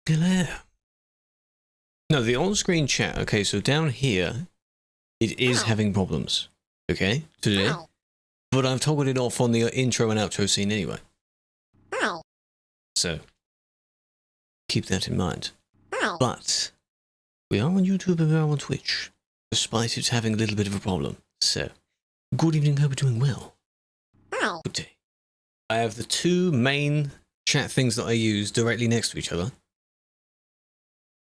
Hello. No, the on-screen chat. Okay, so down here, it is having problems. Okay, today. But I've toggled it off on the intro and outro scene anyway. So, keep that in mind. But, we are on YouTube and we are on Twitch, despite it having a little bit of a problem. So, good evening, hope you're doing well. Good day. I have the two main chat things that I use directly next to each other.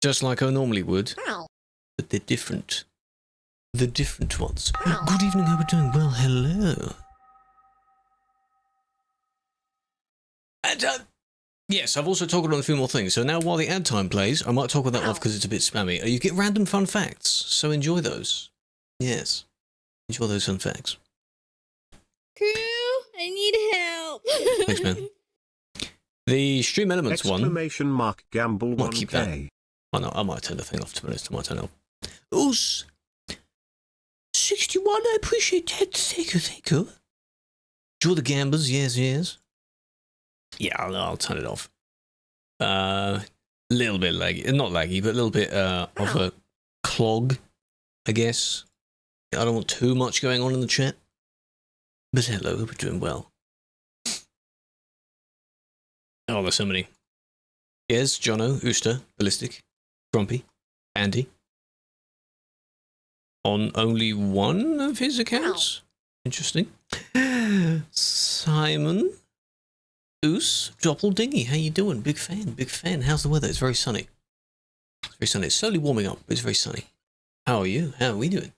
Just like I normally would. But they're different. The different ones. Good evening, hope you're doing well. Hello. And, yes, I've also toggled on a few more things. So now while the ad time plays, I might toggle that off because it's a bit spammy. You get random fun facts, so enjoy those. Yes. Enjoy those fun facts. Crew, I need help. Thanks, man. The Stream Elements one. Exclamation mark gamble 1K. Might keep that. Oh no, I might turn the thing off, to be honest. I might turn it off. Oos! 61, I appreciate that. Thank you, thank you. Draw the gamblers, yes, yes. Yeah, I'll turn it off. Little bit laggy. Not laggy, but a little bit of a clog, I guess. I don't want too much going on in the chat. But hello, hope you're doing well. Oh, there's so many. Yes, Jono, Ooster, Ballistic, Grumpy, Andy. On only one of his accounts? Interesting. Simon, Oos, Doppeldingy, how you doing? Big fan, big fan. How's the weather? It's very sunny. It's very sunny. It's slowly warming up, but it's very sunny. How are you? How are we doing?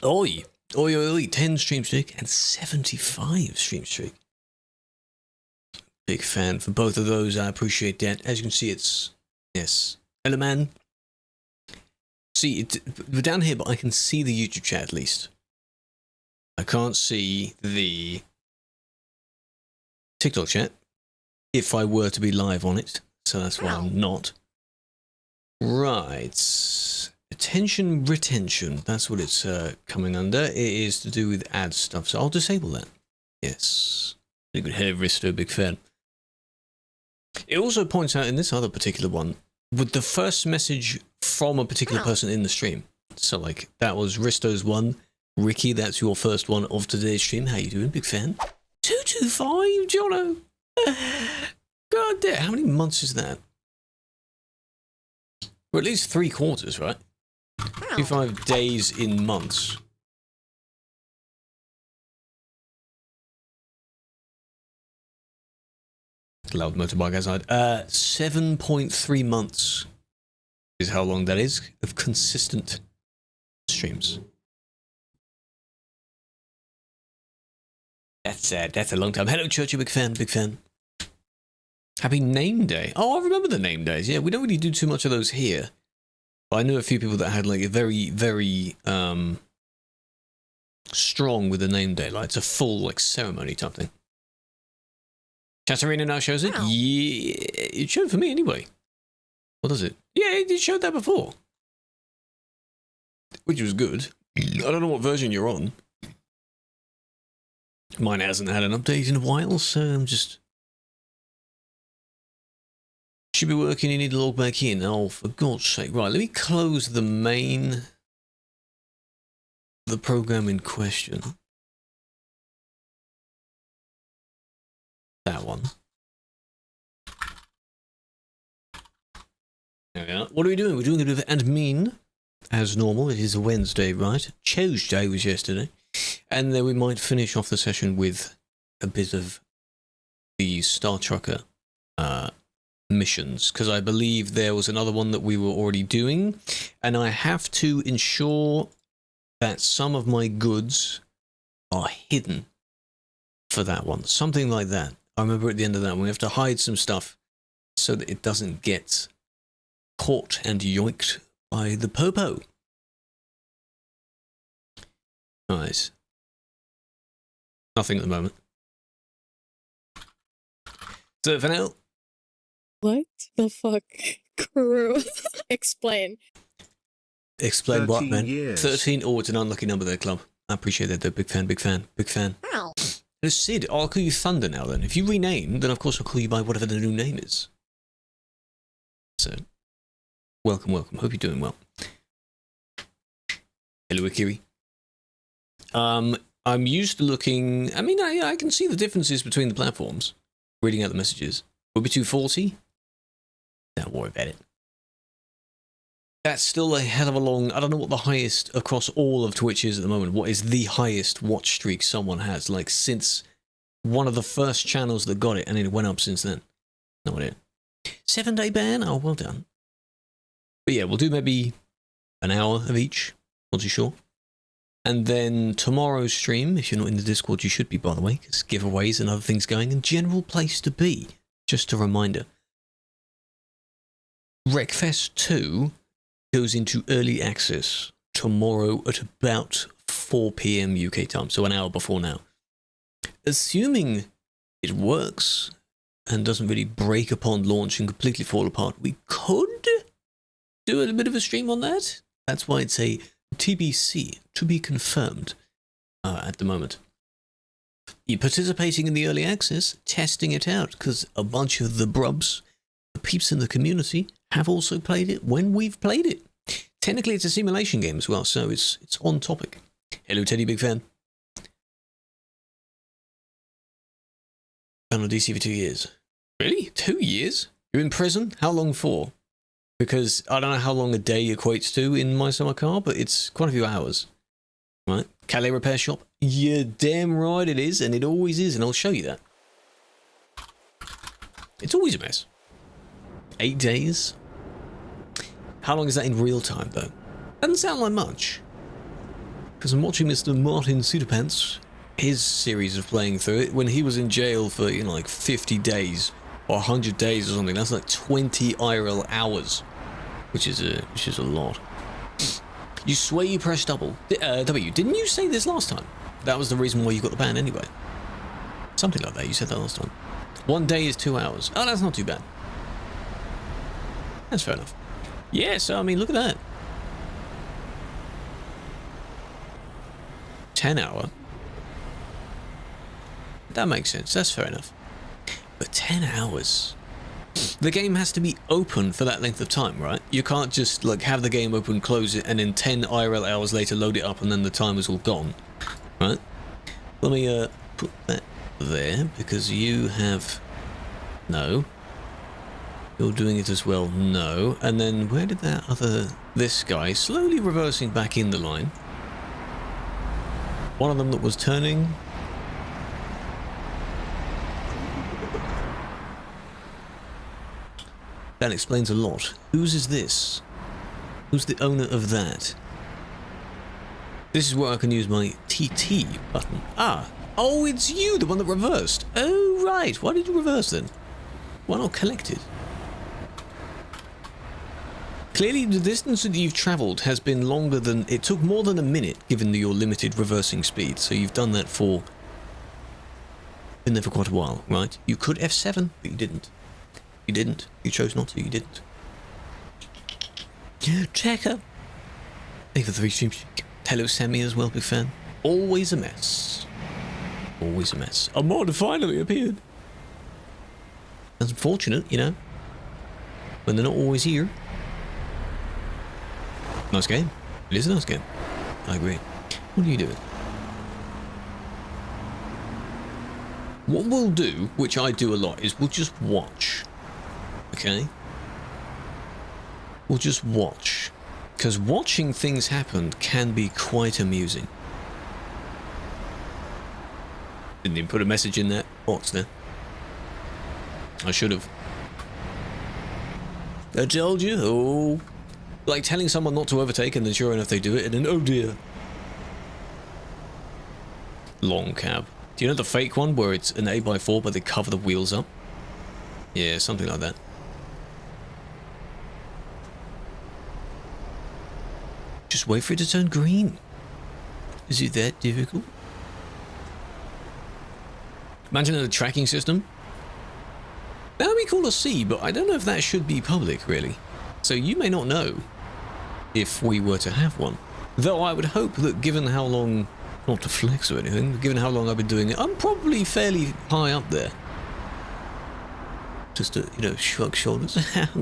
Oi, oi, oi, oi, 10 stream streak and 75 stream streak. Big fan for both of those. I appreciate that. As you can see, it's... Yes. Hello, man. See, we're down here, but I can see the YouTube chat at least. I can't see the TikTok chat if I were to be live on it. So that's why I'm not. Right. Attention retention. That's what it's coming under. It is to do with ad stuff. So I'll disable that. Yes. Very good. Hey, Risto, big fan. It also points out in this other particular one, with the first message from a particular person in the stream. So, like, that was Risto's one. Ricky, that's your first one of today's stream. How you doing? Big fan. 225, Jono. God damn, how many months is that? Or at least 3 quarters, right? 25 days in months. Loud motorbike outside. 7.3 months is how long that is of consistent streams. That's a long time. Hello, Church, big fan, big fan. Happy name day. Oh, I remember the name days. Yeah, we don't really do too much of those here. But I knew a few people that had like a very, very strong with the name day. Like it's a full like ceremony type thing. Chatterina now shows it. Yeah, it showed for me anyway. What does it? Yeah, it showed that before. Which was good. I don't know what version you're on. Mine hasn't had an update in a while, so I'm just... Should be working, you need to log back in. Oh, for God's sake. Right, let me close the main... the program in question. That one. There we are. What are we doing? We're doing a bit of admin, as normal. It is a Wednesday, right? Tuesday was yesterday. And then we might finish off the session with a bit of the Star Trucker missions. Because I believe there was another one that we were already doing. And I have to ensure that some of my goods are hidden for that one. Something like that. I remember at the end of that one, we have to hide some stuff so that it doesn't get caught and yoinked by the popo. Nice. Nothing at the moment. So for now... What the fuck? Crew. Explain. Explain what, man? Years. 13. Oh, it's an unlucky number there, club. I appreciate that, though. Big fan, big fan, big fan. Sid, I'll call you Thunder now then. If you rename, then of course I'll call you by whatever the new name is. So, welcome, welcome. Hope you're doing well. Hello, Akiri. I'm used to looking... I mean, I can see the differences between the platforms. Reading out the messages. Will be 240? Don't worry about it. That's still a hell of a long... I don't know what the highest across all of Twitch is at the moment. What is the highest watch streak someone has? Like, since one of the first channels that got it, and it went up since then. No idea. 7-day ban? Oh, well done. But yeah, we'll do maybe an hour of each. Not too sure. And then tomorrow's stream, if you're not in the Discord, you should be, by the way, because giveaways and other things going, and general place to be. Just a reminder. Wreckfest 2 goes into early access tomorrow at about 4 PM UK time, so an hour before now. Assuming it works and doesn't really break upon launch and completely fall apart, we could do a bit of a stream on that. That's why it's a TBC, to be confirmed, at the moment. You're participating in the early access, testing it out, because a bunch of the brubs, the peeps in the community, have also played it when we've played it. Technically, it's a simulation game as well, so it's on topic. Hello, Teddy, big fan. Been on DC for 2 years. Really? 2 years? You're in prison? How long for? Because I don't know how long a day equates to in my summer car, but it's quite a few hours. Right? Calais repair shop? You're damn right it is, and it always is, and I'll show you that. It's always a mess. 8 days? How long is that in real time, though? Doesn't sound like much. Because I'm watching Mr. Martin Suderpants, his series of playing through it, when he was in jail for, you know, like 50 days, or 100 days or something. That's like 20 IRL hours. Which is a lot. You swear you pressed W. Didn't you say this last time? That was the reason why you got the ban anyway. Something like that. You said that last time. 1 day is 2 hours. Oh, that's not too bad. That's fair enough. Yeah, so I mean, look at that. 10 hour. That makes sense. That's fair enough. But 10 hours. The game has to be open for that length of time, right? You can't just like have the game open, close it, and then 10 IRL hours later load it up and then the timer's all gone, right? Let me put that there because you have... No. You're doing it as well. No. And then where did that other... This guy slowly reversing back in the line. One of them that was turning... That explains a lot. Whose is this? Who's the owner of that? This is where I can use my TT button. Ah! Oh, it's you, the one that reversed. Oh, right. Why did you reverse then? Why not collect it? Clearly, the distance that you've travelled has been longer than... It took more than a minute, given your limited reversing speed. So you've done that for... Been there for quite a while, right? You could F7, but you didn't. You didn't. You chose not to. You didn't. Checker. Thank you for the 3 streams. Hello, Sammy, as well, big fan. Always a mess. Always a mess. A mod finally appeared. That's unfortunate, you know. When they're not always here. Nice game. It is a nice game. I agree. What are you doing? What we'll do, which I do a lot, is we'll just watch. Okay? We'll just watch. Because watching things happen can be quite amusing. Didn't even put a message in that box there. I should have. I told you. Oh. Like telling someone not to overtake and then sure enough they do it and then oh dear. Long cab. Do you know the fake one where it's an 8x4 but they cover the wheels up? Yeah, something like that. Just wait for it to turn green. Is it that difficult? Imagine a tracking system. That would be cool to see, but I don't know if that should be public, really. So you may not know if we were to have one. Though I would hope that given how long Not to flex or anything, given how long I've been doing it, I'm probably fairly high up there. Just to, you know, shrug shoulders.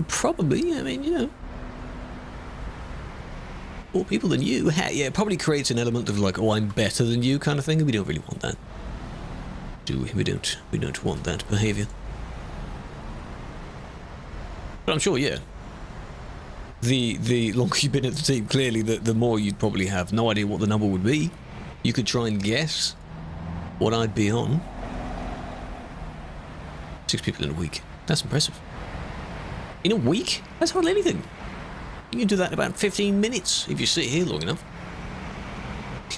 Probably, I mean, you know. More people than you. Yeah, it probably creates an element of like, oh, I'm better than you kind of thing, and we don't really want that. Do we? We don't want that behavior. But I'm sure, yeah. The longer you've been at the team, clearly, the more you'd probably have no idea what the number would be. You could try and guess what I'd be on. 6 people in a week. That's impressive. In a week? That's hardly anything. You can do that in about 15 minutes if you sit here long enough.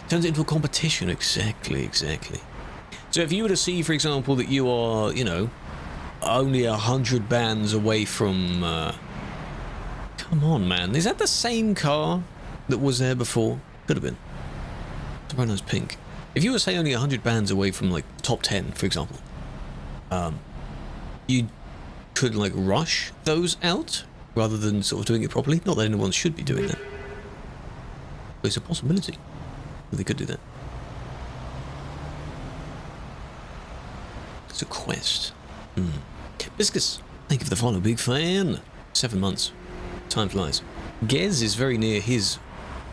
Turns it into a competition. Exactly. So if you were to see, for example, that you are, you know, only 100 bands away from... Come on, man. Is that the same car that was there before? Could have been. It's a very nice pink. If you were, say, only 100 bands away from, like, top 10, for example, you could, like, rush those out rather than sort of doing it properly. Not that anyone should be doing that. But it's a possibility that they could do that. It's a quest. Biscus, thank you for the follow, big fan. 7 months. Time flies. Gez is very near his...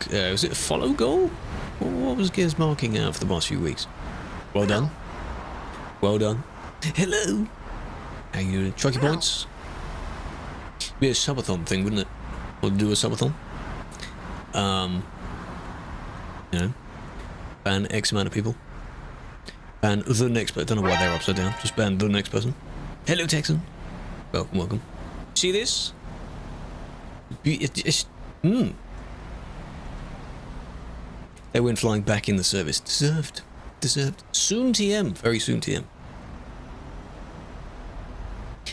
was it a follow goal? What was Gez marking out for the past few weeks? Well done. Well done. Hello. How you doing? Trucky points? Be a subathon thing, wouldn't it? Or do a subathon? You know, ban X amount of people. Ban the next person. Don't know why they're upside down. Just ban the next person. Hello, Texan. Welcome. See this? They went flying back in the service. Deserved. Soon TM. Very soon TM.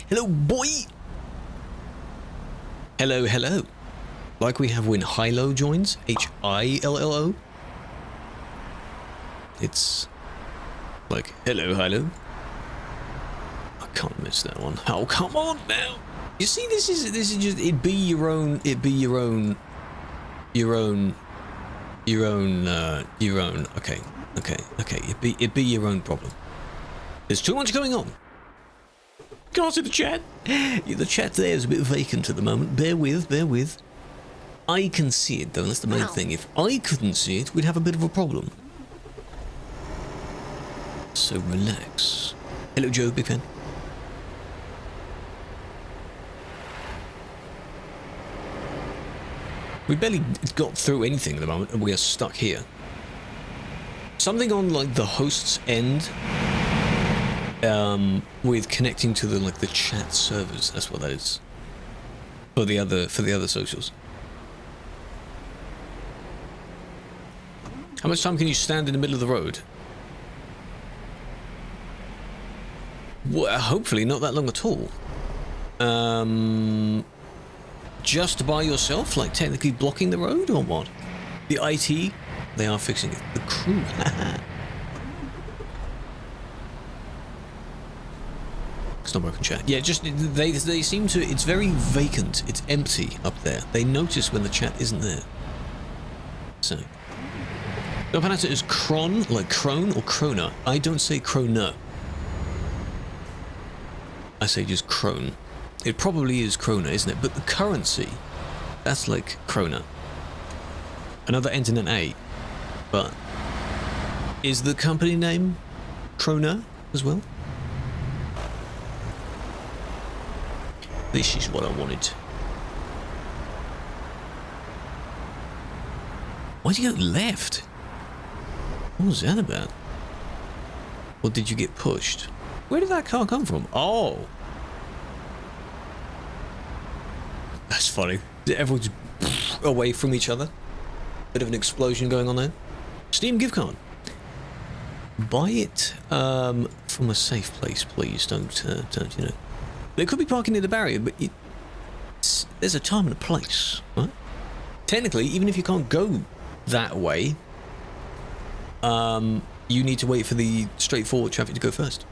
Hello, boy. Hello. Like we have when Hilo joins. Hillo. It's like, hello, Hilo. I can't miss that one. Oh, come on now. You see, this is just, it'd be your own, okay. It'd be your own problem. There's too much going on. Can't see the chat. Yeah, the chat there is a bit vacant at the moment. Bear with. I can see it though, that's the main thing. If I couldn't see it, we'd have a bit of a problem. So relax. Hello, Joe, big fan. We barely got through anything at the moment, and we are stuck here. Something on like the host's end, with connecting to the chat servers. That's what that is. For the other socials. How much time can you stand in the middle of the road? Well, hopefully not that long at all. Just by yourself, like technically blocking the road, or what? The IT, they are fixing it. The crew, it's not broken chat. Yeah, just they seem to. It's very vacant. It's empty up there. They notice when the chat isn't there. So, don't pronounce it as Kron, like Krone or Krona. I don't say Krona. I say just Krone. It probably is Krona, isn't it? But the currency, that's like Krona. Another ends in an A. But is the company name Krona as well? This is what I wanted. Why'd you go left? What was that about? Or did you get pushed? Where did that car come from? Oh. That's funny. Everyone's away from each other. Bit of an explosion going on there. Steam gift card. Buy it from a safe place, please. Don't you know. They could be parking near the barrier, but there's a time and a place, right? Technically, even if you can't go that way, you need to wait for the straightforward traffic to go first.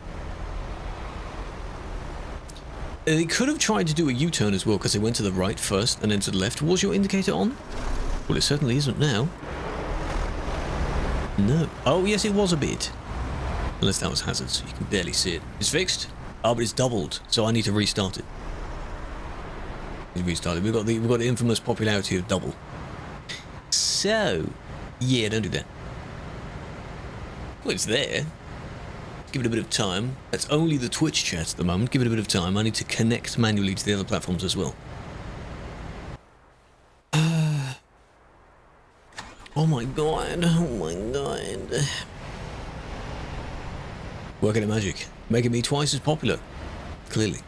They could have tried to do a U-turn as well, because they went to the right first and then to the left. Was your indicator on? Well, it certainly isn't now. No. Oh, yes, it was a bit. Unless that was hazards. You can barely see it. It's fixed. Oh, but it's doubled. So I need to restart it. We've got the infamous popularity of double. So, yeah, don't do that. Well, it's there. Give it a bit of time. That's only the Twitch chat at the moment. Give it a bit of time. I need to connect manually to the other platforms as well. Oh my god. Oh my god. Working at magic. Making me twice as popular. Clearly.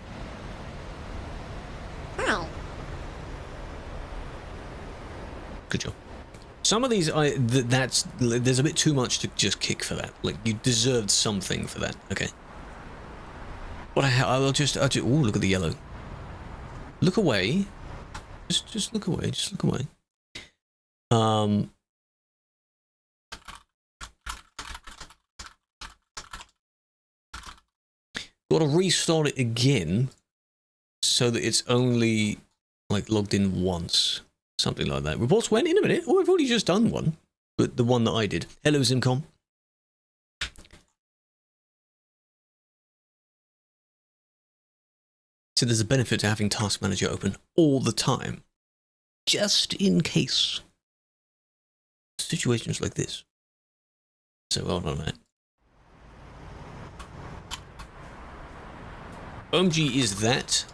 Wow. Good job. Some of these, there's a bit too much to just kick for that. Like, you deserved something for that. Okay. What I'll just, ooh, look at the yellow. Look away. Just look away. Just look away. Got to restart it again so that it's only like logged in once, something like that. Reports went in a minute. Oh, I've already just done one, but the one that I did. Hello, Zimcom. So there's a benefit to having Task Manager open all the time, just in case situations like this. So hold on a minute. OMG, is that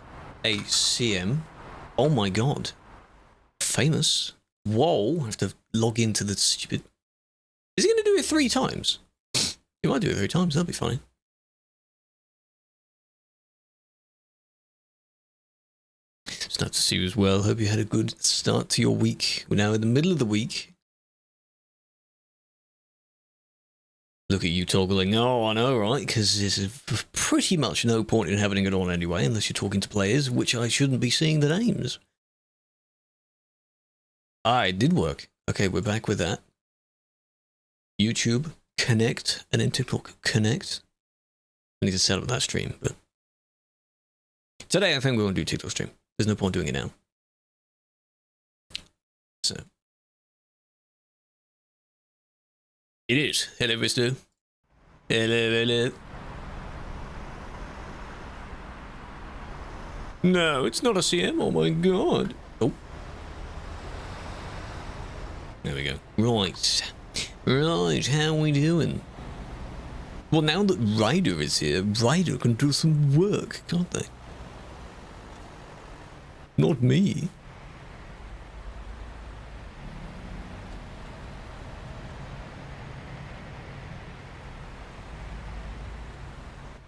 a CM? Oh my god. Famous. Whoa, I have to log into the stupid... Is he going to do it 3 times? He might do it 3 times, that'll be fine. It's nice to see you as well. Hope you had a good start to your week. We're now in the middle of the week. Look at you toggling. Oh, I know, right? Because there's pretty much no point in having it on anyway, unless you're talking to players, which I shouldn't be seeing the names. Ah, it did work. Okay, we're back with that. YouTube, connect, and then TikTok, connect. I need to set up that stream, but... Today I think we're going to do TikTok stream. There's no point doing it now. So... It is. Hello, Mister. Hello, hello. No, it's not a CM. Oh my god. Oh. There we go. Right. Right, how we doing? Well, now that Ryder is here, Ryder can do some work, can't they? Not me.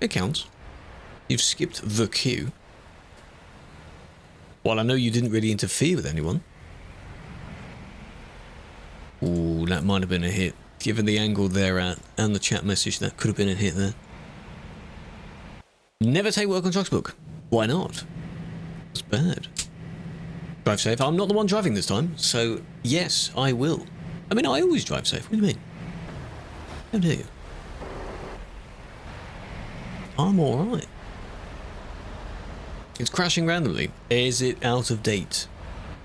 It counts. You've skipped the queue. While I know you didn't really interfere with anyone. Ooh, that might have been a hit. Given the angle they're at and the chat message, that could have been a hit there. Never take work on Trucksbook. Why not? It's bad. Drive safe. I'm not the one driving this time, so yes, I will. I mean, I always drive safe. What do you mean? How dare you? I'm alright. It's crashing randomly. Is it out of date?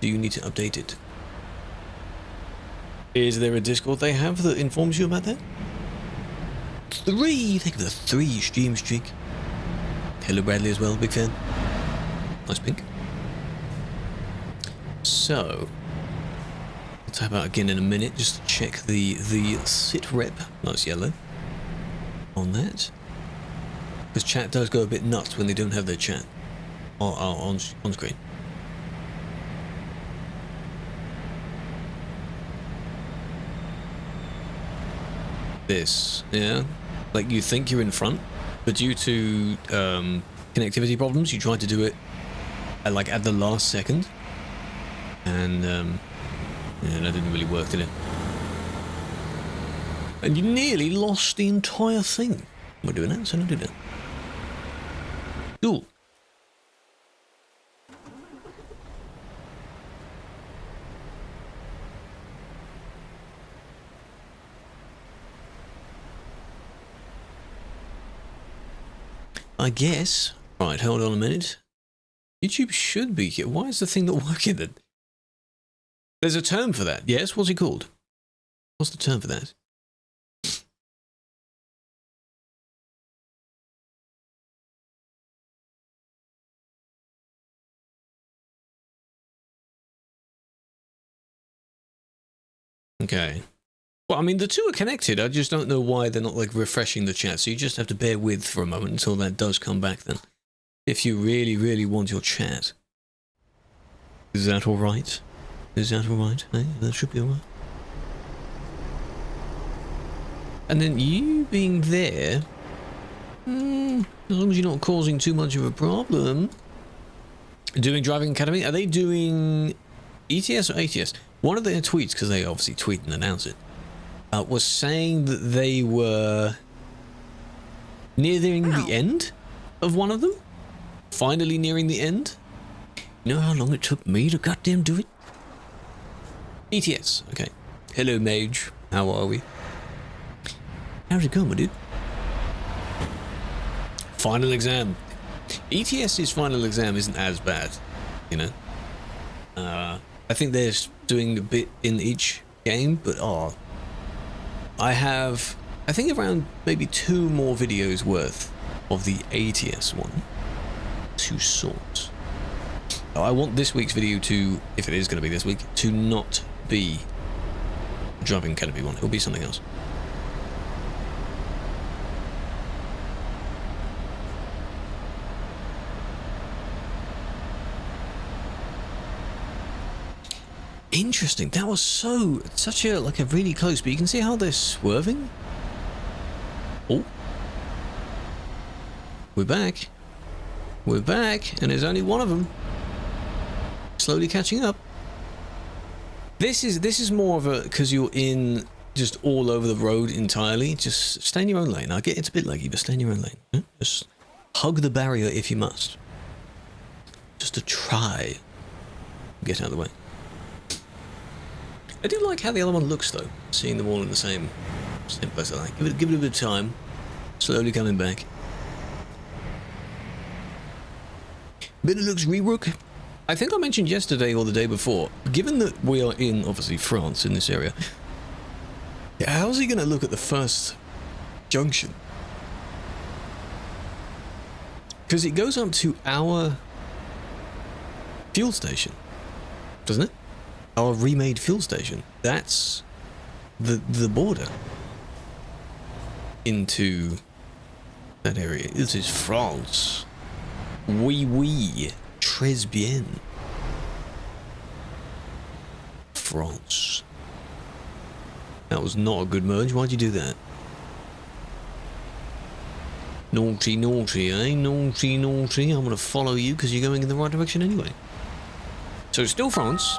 Do you need to update it? Is there a Discord they have that informs you about that? 3! Think of the 3 stream streak. Hello Bradley as well, big fan. Nice pink. So, I'll tap out again in a minute just to check the sit rep. Nice yellow. On that. Because chat does go a bit nuts when they don't have their chat on screen. This, yeah, like you think you're in front, but due to connectivity problems, you try to do it like at the last second, and yeah, that didn't really work, did it? And you nearly lost the entire thing. We're doing that, so don't do that. Cool. I guess. Right, hold on a minute. YouTube should be here. Why is the thing not working then? There's a term for that. Yes, what's it called? What's the term for that? Okay. Well, I mean, the two are connected. I just don't know why they're not, like, refreshing the chat. So you just have to bear with for a moment until that does come back then. If you really, really want your chat. Is that alright? Is that alright? Hey, that should be alright. And then you being there... as long as you're not causing too much of a problem. Doing Driving Academy? Are they doing ETS or ATS? One of their tweets, because they obviously tweet and announce it, was saying that they were nearing the end of one of them. Finally nearing the end. You know how long it took me to goddamn do it? ETS, okay. Hello, Mage. How are we? How's it going, my dude? Final exam. ETS's final exam isn't as bad, you know. I think they're doing a bit in each game, but I think around maybe 2 more videos worth of the ATS one to sort. I want this week's video to, if it is going to be this week, to not be a Driving Academy one. It'll be something else. Interesting. That was such a really close, but you can see how they're swerving. Oh, we're back. We're back, and there's only one of them. Slowly catching up. This is more of a, because you're in just all over the road entirely. Just stay in your own lane. I get it's a bit laggy, but stay in your own lane. Yeah? Just hug the barrier if you must. Just to try get out of the way. I do like how the other one looks though, seeing them all in the same place. I like. Give it a bit of time. Slowly coming back. But it looks rework. I think I mentioned yesterday or the day before, given that we are in obviously France in this area, how's he gonna look at the first junction? Because it goes up to our fuel station, doesn't it? Our remade fuel station. That's the border into that area. This is France. Oui, très bien. France. That was not a good merge. Why'd you do that? Naughty, naughty, eh? Naughty, naughty. I'm gonna follow you because you're going in the right direction anyway. So still France.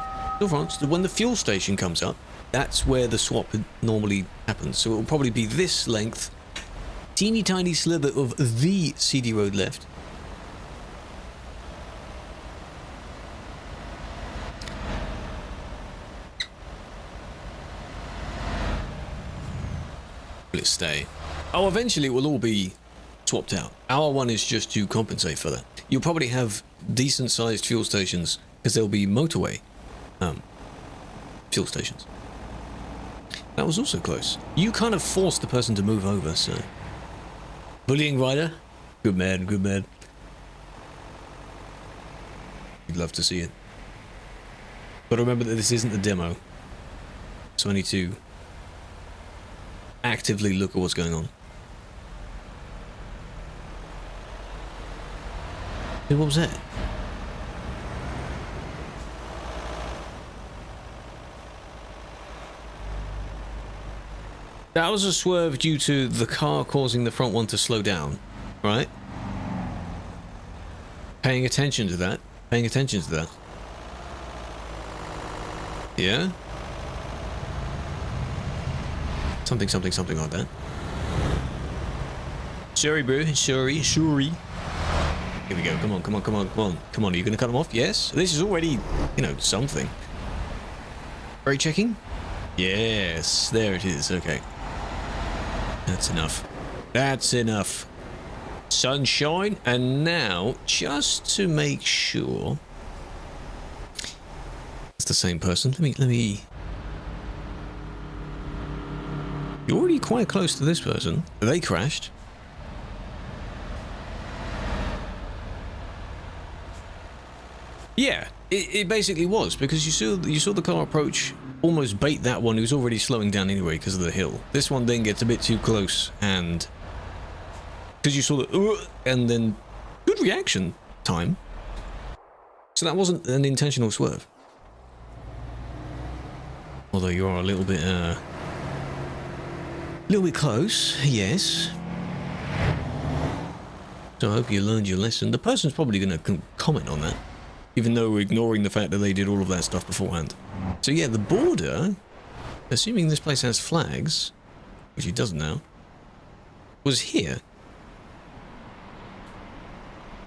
When the fuel station comes up, that's where the swap normally happens. So it will probably be this length, teeny tiny sliver of the CD road left. Will it stay? Oh, eventually it will all be swapped out. Our one is just to compensate for that. You'll probably have decent sized fuel stations because there'll be motorway fuel stations. That was also close. You kind of forced the person to move over, so. Bullying rider? Good man, good man. You'd love to see it. But remember that this isn't the demo. So I need to actively look at what's going on. Hey, what was that? That was a swerve due to the car causing the front one to slow down, right? Paying attention to that. Paying attention to that. Yeah? Something like that. Sorry, bro. Sorry. Here we go. Come on. Come on, are you going to cut them off? Yes? This is already, something. Brake checking? Yes. There it is. Okay. That's enough. Sunshine. And now, just to make sure it's the same person, let me you're already quite close to this person. They crashed. Yeah, it basically was, because you saw the car approach, almost bait that one who's already slowing down anyway because of the hill. This one then gets a bit too close, and because you saw the and then good reaction time. So that wasn't an intentional swerve. Although you are a little bit close, yes. So I hope you learned your lesson. The person's probably going to comment on that, even though we're ignoring the fact that they did all of that stuff beforehand. So yeah, the border, assuming this place has flags, which it doesn't now, was here.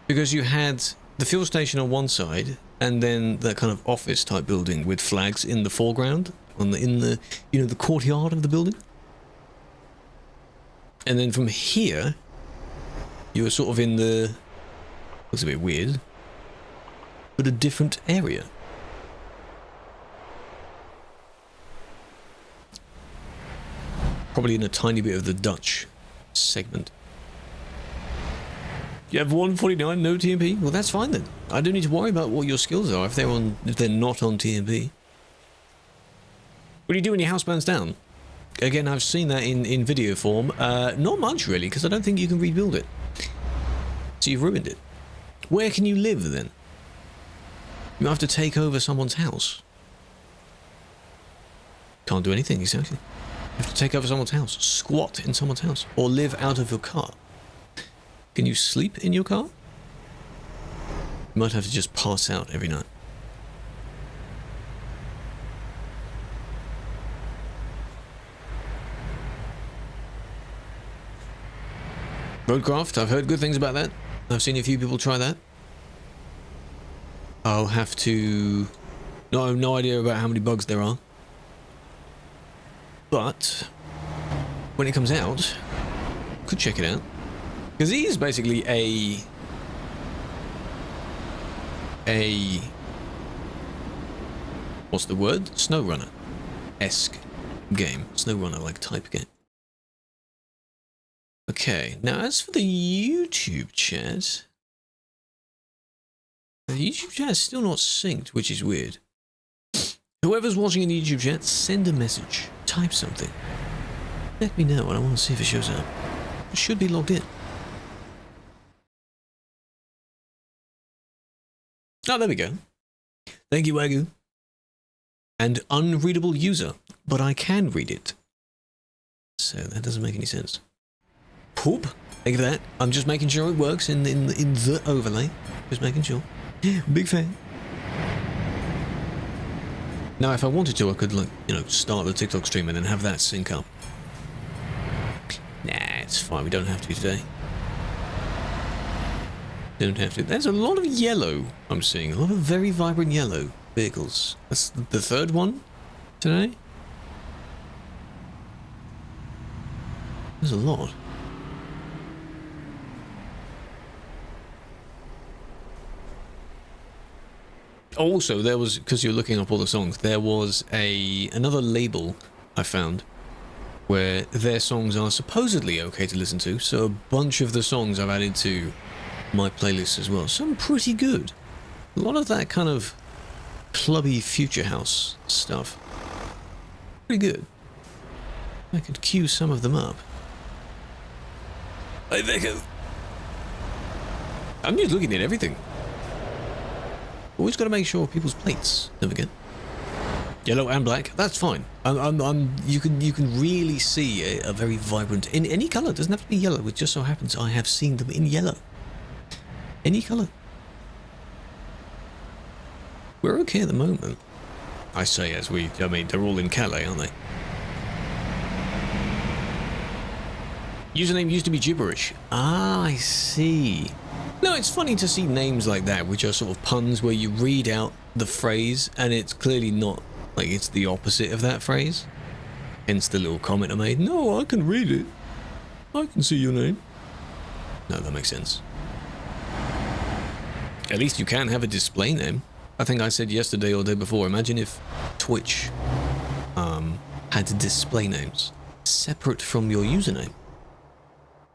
Because you had the fuel station on one side, and then that kind of office type building with flags in the foreground, in the the courtyard of the building. And then from here, you were sort of in the, looks a bit weird, but a different area. Probably in a tiny bit of the Dutch segment. You have 149, no TMP? Well, that's fine then. I don't need to worry about what your skills are if they're not on TMP. What do you do when your house burns down? Again, I've seen that in video form. Not much really, because I don't think you can rebuild it. So you've ruined it. Where can you live then? You have to take over someone's house. Can't do anything, exactly. You have to take over someone's house, squat in someone's house, or live out of your car. Can you sleep in your car? You might have to just pass out every night. Roadcraft, I've heard good things about that. I've seen a few people try that. I'll have to... No, I have no idea about how many bugs there are. But when it comes out, could check it out. Because he is basically a what's the word? SnowRunner-esque game. SnowRunner-like type game. Okay, now as for the YouTube chat, the YouTube chat is still not synced, which is weird. Whoever's watching in the YouTube chat, send a message. Type something. Let me know, and I want to see if it shows up. It should be logged in. Oh, there we go. Thank you, Wagyu. And unreadable user, but I can read it. So that doesn't make any sense. Poop. Thank you for that. I'm just making sure it works in the overlay. Just making sure. Big fan. Now, if I wanted to, I could, like, start the TikTok stream and then have that sync up. Nah, it's fine. We don't have to today. Don't have to. There's a lot of yellow I'm seeing. A lot of very vibrant yellow vehicles. That's the third one today. There's a lot. Also, there was, because you're looking up all the songs, there was another label I found where their songs are supposedly okay to listen to. So a bunch of the songs I've added to my playlist as well. Some pretty good. A lot of that kind of clubby future house stuff. Pretty good. I could cue some of them up. Hey, Vico. I'm just looking at everything. Always got to make sure people's plates. Don't forget. Yellow and black. That's fine. You can really see a very vibrant in any color. It doesn't have to be yellow. It just so happens I have seen them in yellow. Any color. We're okay at the moment. I say as we. I mean, they're all in Calais, aren't they? Username used to be gibberish. Ah, I see. No, it's funny to see names like that, which are sort of puns where you read out the phrase and it's clearly not, like, it's the opposite of that phrase. Hence the little comment I made. No, I can read it. I can see your name. No, that makes sense. At least you can have a display name. I think I said yesterday or the day before, imagine if Twitch had display names separate from your username.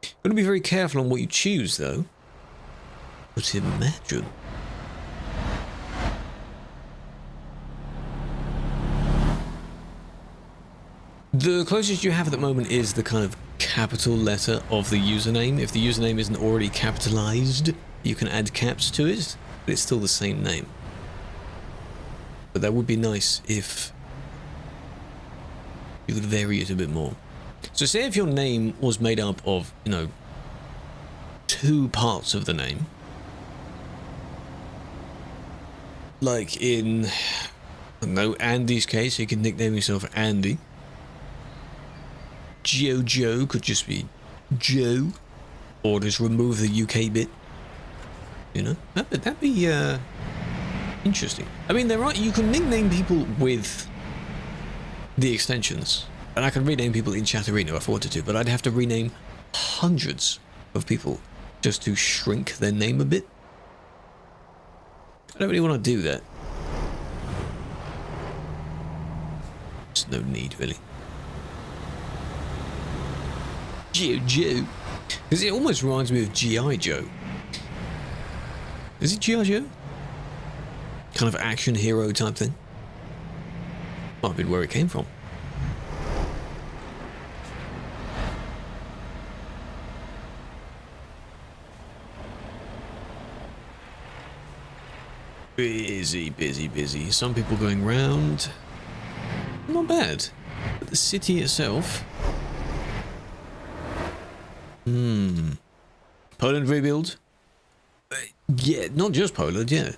Got to be very careful on what you choose, though. But imagine. The closest you have at the moment is the kind of capital letter of the username. If the username isn't already capitalized, you can add caps to it, but it's still the same name. But that would be nice if you could vary it a bit more. So say if your name was made up of, you know, 2 parts of the name. Like in, I don't know, Andy's case, he can nickname himself Andy. Joe could just be Joe, or just remove the UK bit. You know, that'd be interesting. I mean, you can nickname people with the extensions, and I can rename people in Chatterino if I wanted to, but I'd have to rename hundreds of people just to shrink their name a bit. I don't really want to do that. There's no need, really. Joe. Because it almost reminds me of G.I. Joe. Is it G.I. Joe? Kind of action hero type thing. Might have been where it came from. Busy. Some people going round. Not bad. But the city itself. Poland rebuild? Yeah, not just Poland, yeah.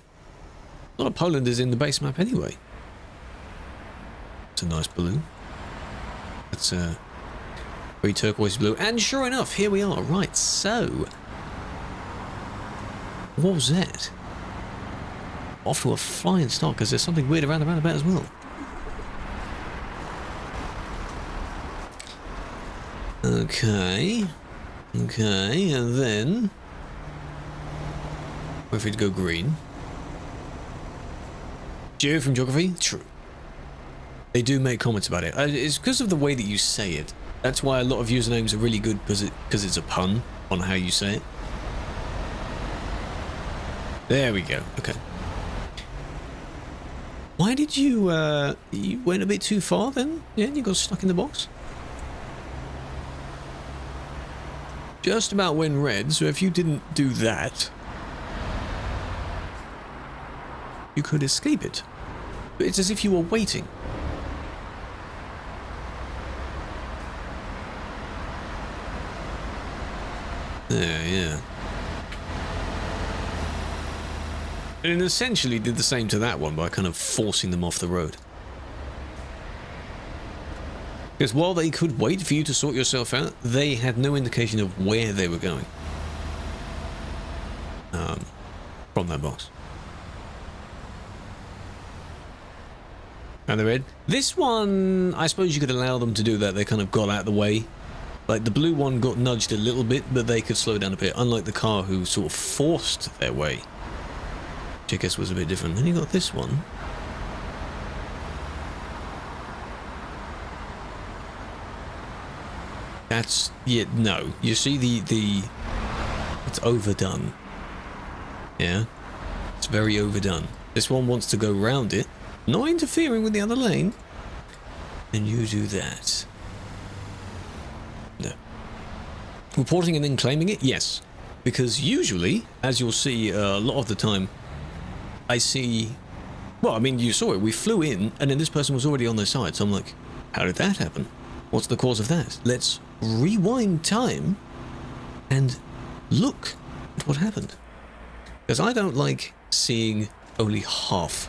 A lot of Poland is in the base map anyway. It's a nice blue. It's a very turquoise blue. And sure enough, here we are. Right, so... what was that? Off to a flying start, because there's something weird around the roundabout as well. Okay, and then... what if we'd go green? Geo from Geography? True. They do make comments about it. It's because of the way that you say it. That's why a lot of usernames are really good, because it's a pun on how you say it. There we go, okay. Why did you went a bit too far then? Yeah, you got stuck in the box? Just about went red, so if you didn't do that, you could escape it. But it's as if you were waiting. There, yeah. And it essentially did the same to that one by kind of forcing them off the road. Because while they could wait for you to sort yourself out, they had no indication of where they were going. From that box. And the red. This one, I suppose you could allow them to do that. They kind of got out of the way. Like the blue one got nudged a little bit, but they could slow down a bit. Unlike the car who sort of forced their way. Which I guess was a bit different. Then you got this one. That's, yeah, no. You see the it's overdone. Yeah? It's very overdone. This one wants to go round it, not interfering with the other lane. And you do that. No. Reporting and then claiming it? Yes. Because usually, as you'll see a lot of the time, I see... well, I mean, you saw it. We flew in, and then this person was already on their side. So I'm like, how did that happen? What's the cause of that? Let's rewind time and look at what happened. Because I don't like seeing only half.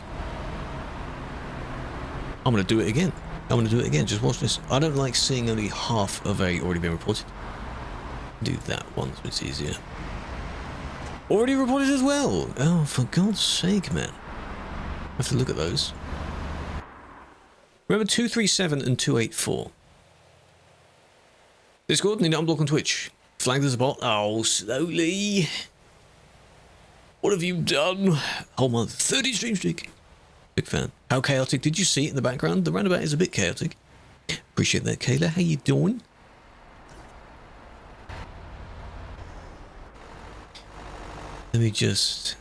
I'm going to do it again. I'm going to do it again. Just watch this. I don't like seeing only half of a already been reported. Do that one so it's easier. Already reported as well. Oh, for God's sake, man. I have to look at those. Remember 237 and 284. Discord, need to unblock on Twitch. Flagged as a bot. Oh, slowly. What have you done? Whole month. 30 stream streak. Big fan. How chaotic. Did you see it in the background? The roundabout is a bit chaotic. Appreciate that, Kayla. How you doing? Let me just...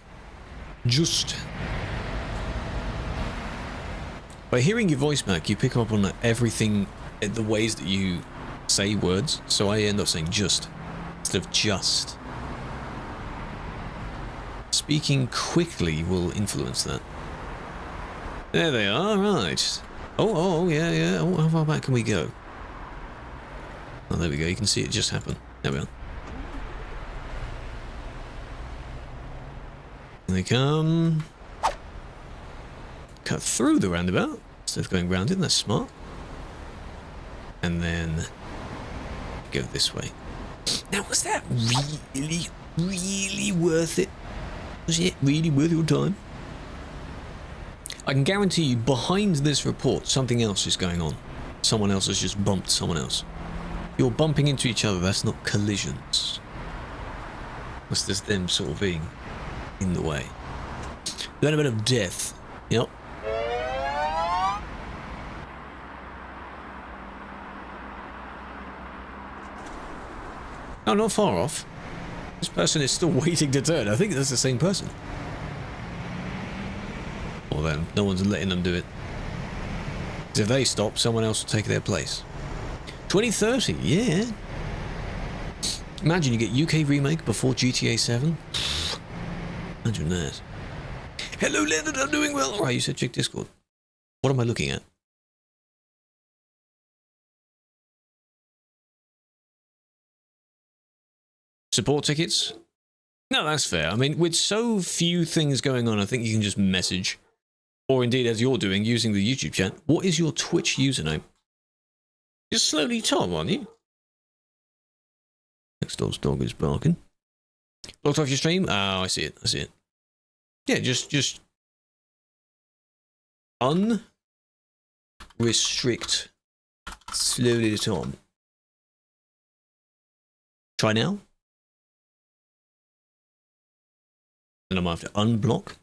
By hearing your voice back, you pick up on everything the ways that you say words, so I end up saying just instead of just. Speaking quickly will influence that. There they are, right. Oh, yeah. Oh, how far back can we go? Oh, there we go. You can see it just happen. There we are. Here they come. Cut through the roundabout instead of going round it. That's smart. And then go this way. Now, was that really worth it? Was it really worth your time? I can guarantee you, behind this report, something else is going on. Someone else has just bumped someone else. You're bumping into each other, that's not collisions. That's just them sort of being in the way. The element of death. Yep. Oh, not far off. This person is still waiting to turn. I think that's the same person. Well then, no one's letting them do it. Because if they stop, someone else will take their place. 2030, yeah. Imagine you get UK remake before GTA 7. Imagine that. Hello, Leonard, I'm doing well. Alright, you said check Discord. What am I looking at? Support tickets? No, that's fair. I mean, with so few things going on, I think you can just message. Or indeed, as you're doing, using the YouTube chat. What is your Twitch username? Just slowly Tom, aren't you? Next door's dog is barking. Blocked off your stream? Oh, I see it. I see it. Yeah, just unrestrict slowly Tom. Try now. And I might have to unblock.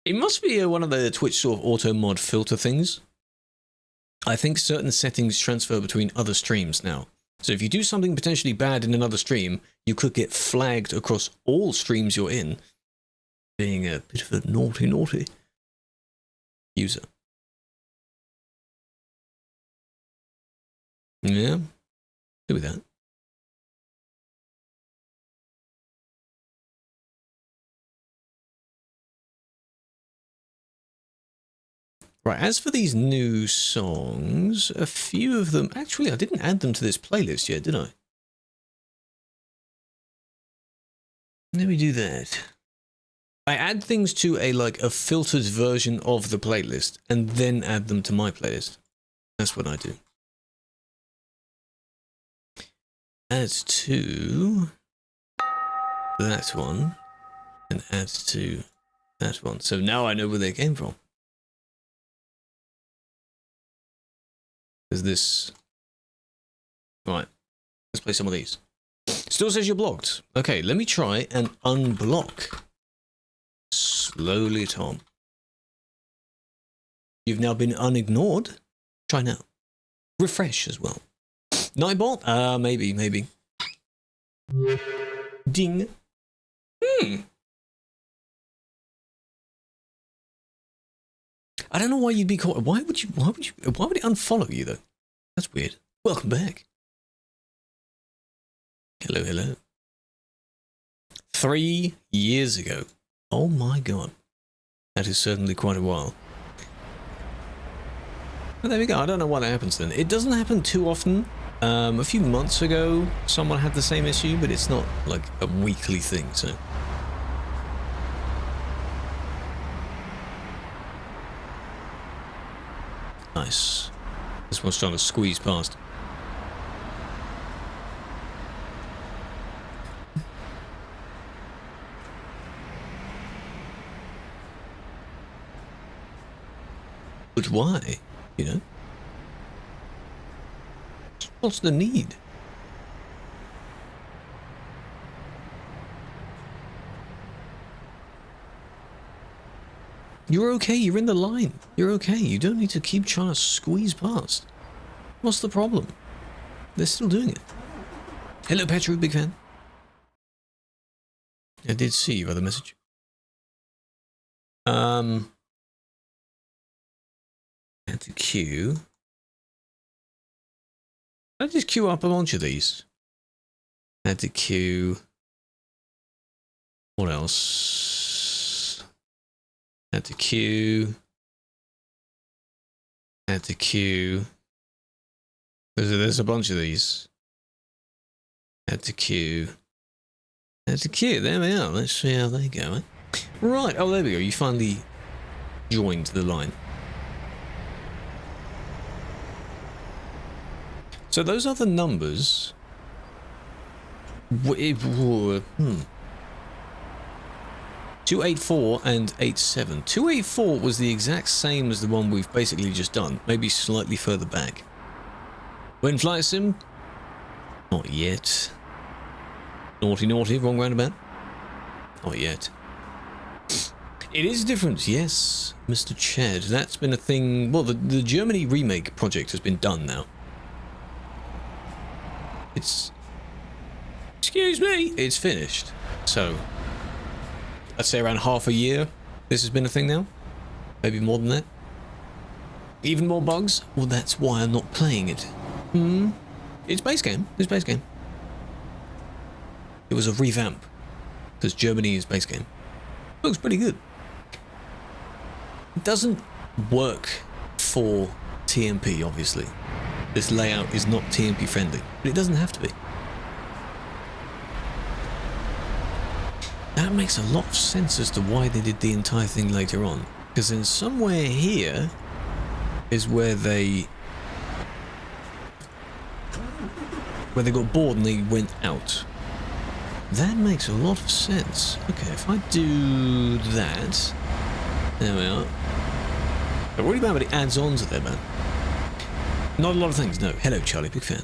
It must be one of the Twitch sort of auto mod filter things. I think certain settings transfer between other streams now. So if you do something potentially bad in another stream, you could get flagged across all streams you're in, being a bit of a naughty user. Yeah, do with that. Right, as for these new songs, a few of them... Actually, I didn't add them to this playlist yet, did I? Let me do that. I add things to a filtered version of the playlist, and then add them to my playlist. That's what I do. Add to... that one, and add to that one. So now I know where they came from. Is this... Right, let's play some of these. Still says you're blocked. Okay, let me try and unblock. Slowly, Tom. You've now been unignored. Try now. Refresh as well. Nightbot? Maybe. Ding. I don't know why you'd be caught. Why would it unfollow you though? That's weird. Welcome back. Hello. 3 years ago. Oh my god. That is certainly quite a while. But there we go. I don't know why that happens then. It doesn't happen too often. A few months ago, someone had the same issue, but it's not like a weekly thing, so... Nice. This one's trying to squeeze past. But why? You know? What's the need? You're okay, you're in the line. You're okay, you don't need to keep trying to squeeze past. What's the problem? They're still doing it. Hello, Petru, big fan. I did see your other message. Add to queue. I just queue up a bunch of these. Add to queue. What else? Add to queue. Add to queue. There's a bunch of these. Add to queue. Add to queue. There we are. Let's see how they go. Right. Oh, there we go. You finally joined the line. So those are the numbers. 284 and 87. 284 was the exact same as the one we've basically just done, maybe slightly further back. When flight sim? Not yet. Naughty, naughty, wrong roundabout? Not yet. It is different, yes, Mr. Chad. That's been a thing. Well, the Germany remake project has been done now. It's... Excuse me! It's finished. So, I'd say around half a year this has been a thing now. Maybe more than that. Even more bugs? Well, that's why I'm not playing it. It's base game. It's base game. It was a revamp. Because Germany is base game. Looks pretty good. It doesn't work for TMP, obviously. This layout is not TMP friendly. But it doesn't have to be. That makes a lot of sense as to why they did the entire thing later on. Because then somewhere here is where they got bored and they went out. That makes a lot of sense. Okay, if I do that... There we are. But what about it adds on to there, man? Not a lot of things, no. Hello, Charlie, big fan.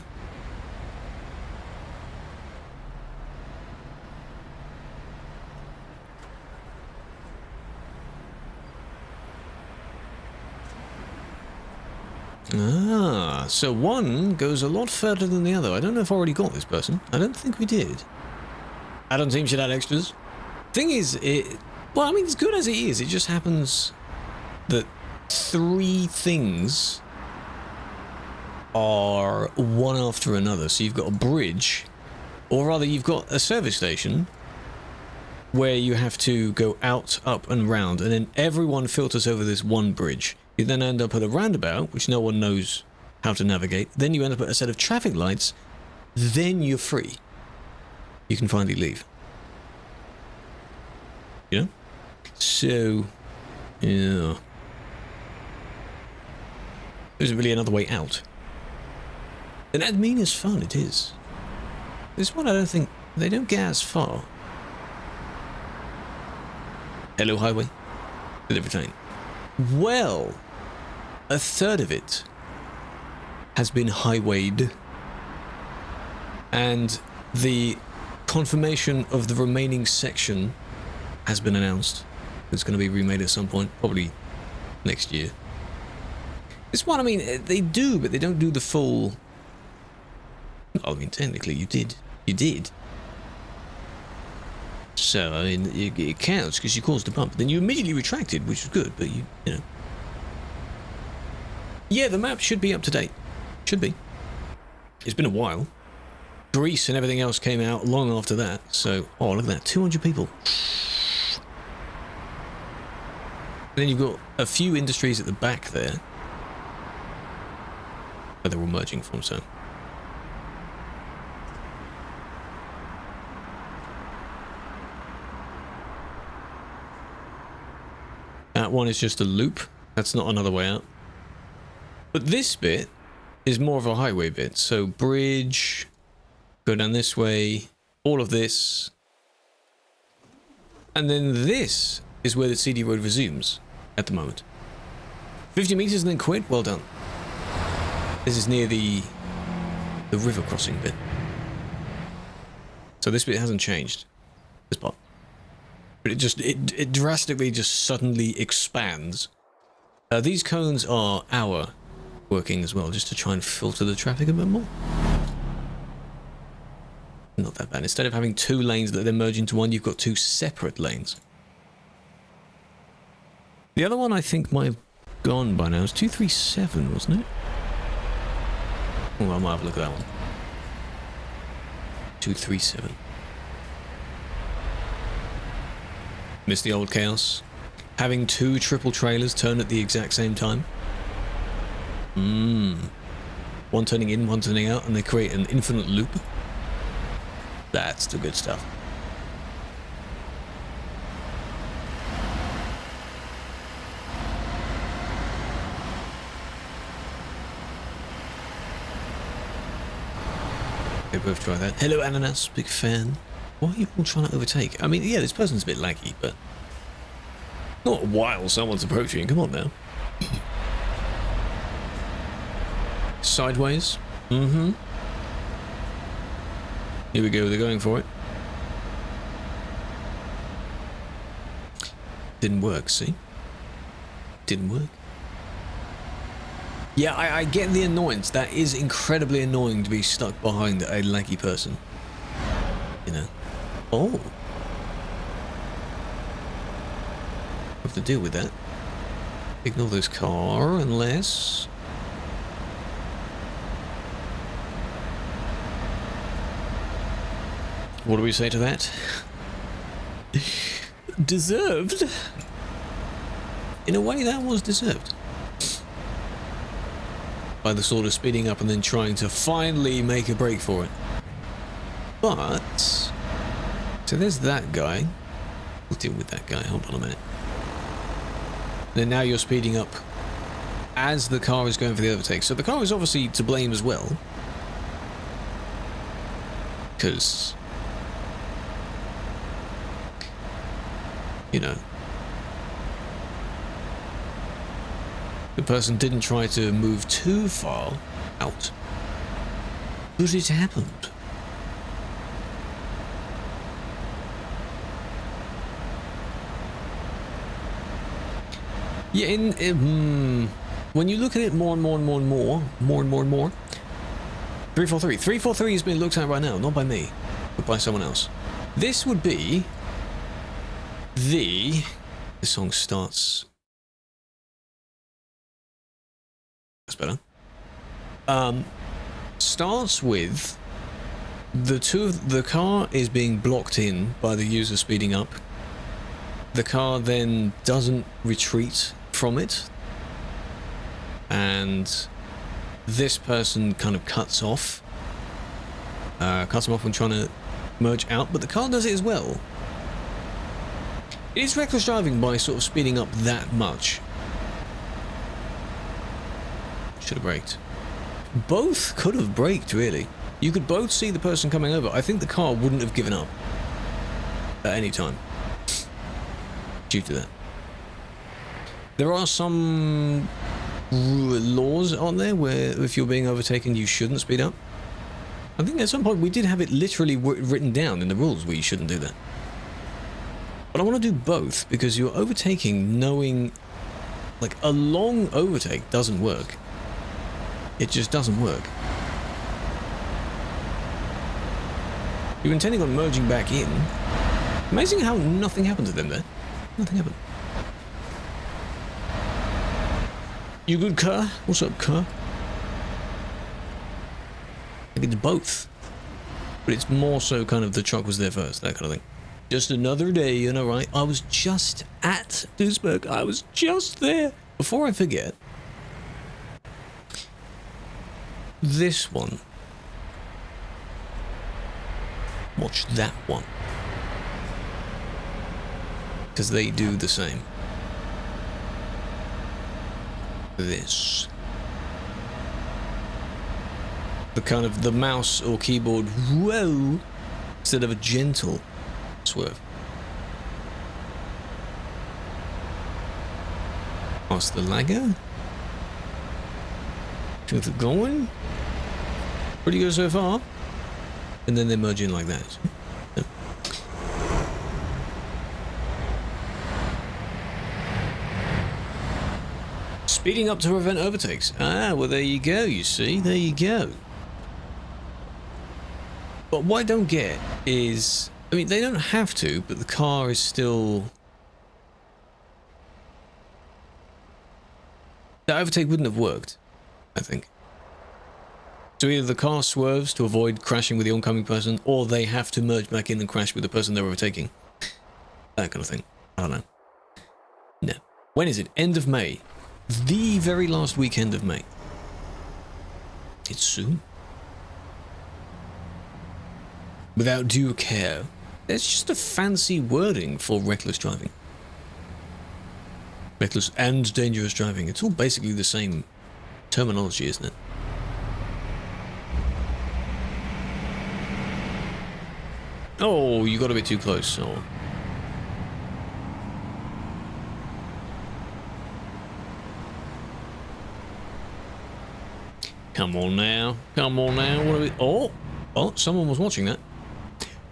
Ah, so one goes a lot further than the other. I don't know if I already got this person. I don't think we did. Add-on team should add extras. Thing is, well, I mean, as good as it is, it just happens that 3 things are one after another. So you've got a bridge, or rather you've got a service station where you have to go out, up and round, and then everyone filters over this one bridge. You then end up at a roundabout, which no one knows how to navigate. Then you end up at a set of traffic lights. Then you're free. You can finally leave. You know? So, yeah. There isn't really another way out. And admin is fun, it is. This one I don't think... They don't get as far. Hello, highway. Delivery train. Well, a third of it has been highwayed, and the confirmation of the remaining section has been announced. It's going to be remade at some point, probably next year. This one, I mean, they do, but they don't do the full... I mean, technically, you did. You did. So, I mean, it counts because you caused a bump. Then you immediately retracted, which was good, but you know. Yeah, the map should be up to date. Should be. It's been a while. Greece and everything else came out long after that. So, oh, look at that. 200 people. Then you've got a few industries at the back there. Where they're all merging from, so. That one is just a loop. That's not another way out. But this bit is more of a highway bit. So bridge, go down this way, all of this. And then this is where the CD road resumes at the moment. 50 meters and then quit. Well done. This is near the river crossing bit. So this bit hasn't changed. This part. But it drastically just suddenly expands. These cones are our working as well, just to try and filter the traffic a bit more. Not that bad. Instead of having 2 lanes that then merge into one, you've got 2 separate lanes. The other one I think might have gone by now. It's 237, wasn't it? Oh, I might have a look at that one. 237. Miss the old chaos? Having two triple trailers turn at the exact same time? One turning in, one turning out, and they create an infinite loop? That's the good stuff. They both try that. Hello, Ananas, big fan. Why are you all trying to overtake? I mean, yeah, this person's a bit laggy, but not while someone's approaching. Come on now. Sideways. Here we go. They're going for it. Didn't work. See? Didn't work. Yeah, I get the annoyance. That is incredibly annoying to be stuck behind a laggy person. You know. Oh. Have to deal with that. Ignore this car unless... What do we say to that? Deserved? In a way, that was deserved. By the sort of speeding up and then trying to finally make a break for it. But... So there's that guy. We'll deal with that guy. Hold on a minute. Then now you're speeding up as the car is going for the overtake. So the car is obviously to blame as well. Because... You know... The person didn't try to move too far out. But it happened. Yeah, when you look at it more and more, 343. 343 is being looked at right now, not by me, but by someone else. This would be the song starts. That's better. Starts with the car is being blocked in by the user speeding up. The car then doesn't retreat from it, and this person kind of cuts off when trying to merge out, but the car does it as well. It is reckless driving by sort of speeding up that much. Should have braked. Both could have braked, really. You could both see the person coming over. I think the car wouldn't have given up at any time due to that. There are some laws on there where if you're being overtaken you shouldn't speed up. I think at some point we did have it literally written down in the rules where you shouldn't do that. But I want to do both because you're overtaking knowing, like, a long overtake doesn't work. It just doesn't work. You're intending on merging back in. Amazing how nothing happened to them there. Nothing happened. You good, Kerr? What's up, Kerr? I think it's both. But it's more so kind of the truck was there first, that kind of thing. Just another day, you know, right? I was just at Duisburg. I was just there. Before I forget, this one. Watch that one. Because they do the same. This. The kind of the mouse or keyboard whoa instead of a gentle swerve. Past the lagger. Keep it going. Pretty good so far. And then they merge in like that. Yeah. Speeding up to prevent overtakes. Ah, well there you go, you see. There you go. But what I don't get is... I mean, they don't have to, but the car is still... The overtake wouldn't have worked, I think. So either the car swerves to avoid crashing with the oncoming person, or they have to merge back in and crash with the person they're overtaking. That kind of thing. I don't know. No. When is it? End of May. The very last weekend of May. It's soon. Without due care. It's just a fancy wording for reckless driving. Reckless and dangerous driving. It's all basically the same terminology, isn't it? Oh, you got a bit too close. Oh. Come on now. Come on now. What are we... Oh, someone was watching that.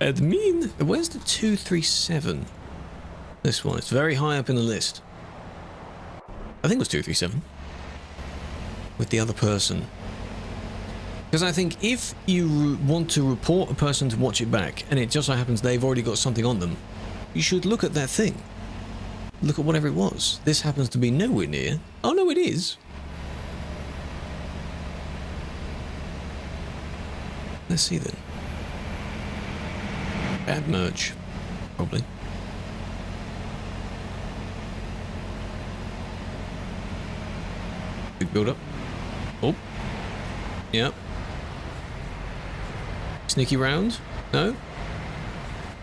Admin. Where's the 237? This one. It's very high up in the list. I think it was 237. With the other person. Because I think if you want to report a person to watch it back, and it just so happens they've already got something on them, you should look at that thing. Look at whatever it was. This happens to be nowhere near. Oh no, it is. Let's see then. Bad merge. Probably. Big build up. Oh. Yep. Sneaky round? No? What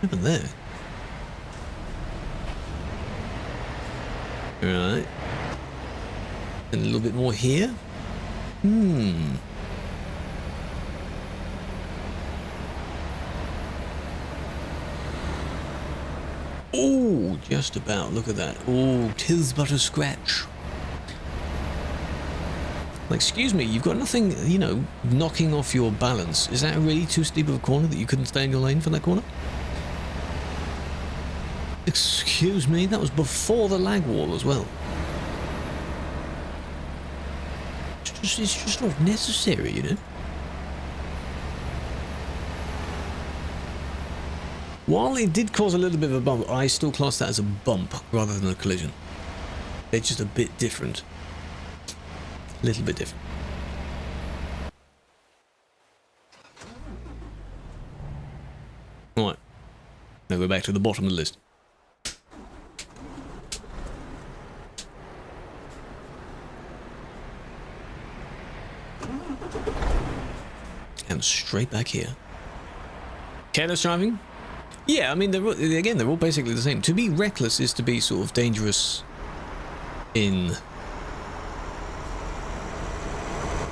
happened there? Alright. And a little bit more here? Oh, just about. Look at that. Oh, 'tis but a scratch. Like, excuse me, you've got nothing, you know, knocking off your balance. Is that really too steep of a corner that you couldn't stay in your lane for that corner? Excuse me, that was before the lag wall as well. It's just not necessary, you know? While it did cause a little bit of a bump, I still class that as a bump rather than a collision. They're just a bit different. A little bit different. Right. Now go back to the bottom of the list. And straight back here. Careless driving? Yeah, I mean, they're all basically the same. To be reckless is to be sort of dangerous in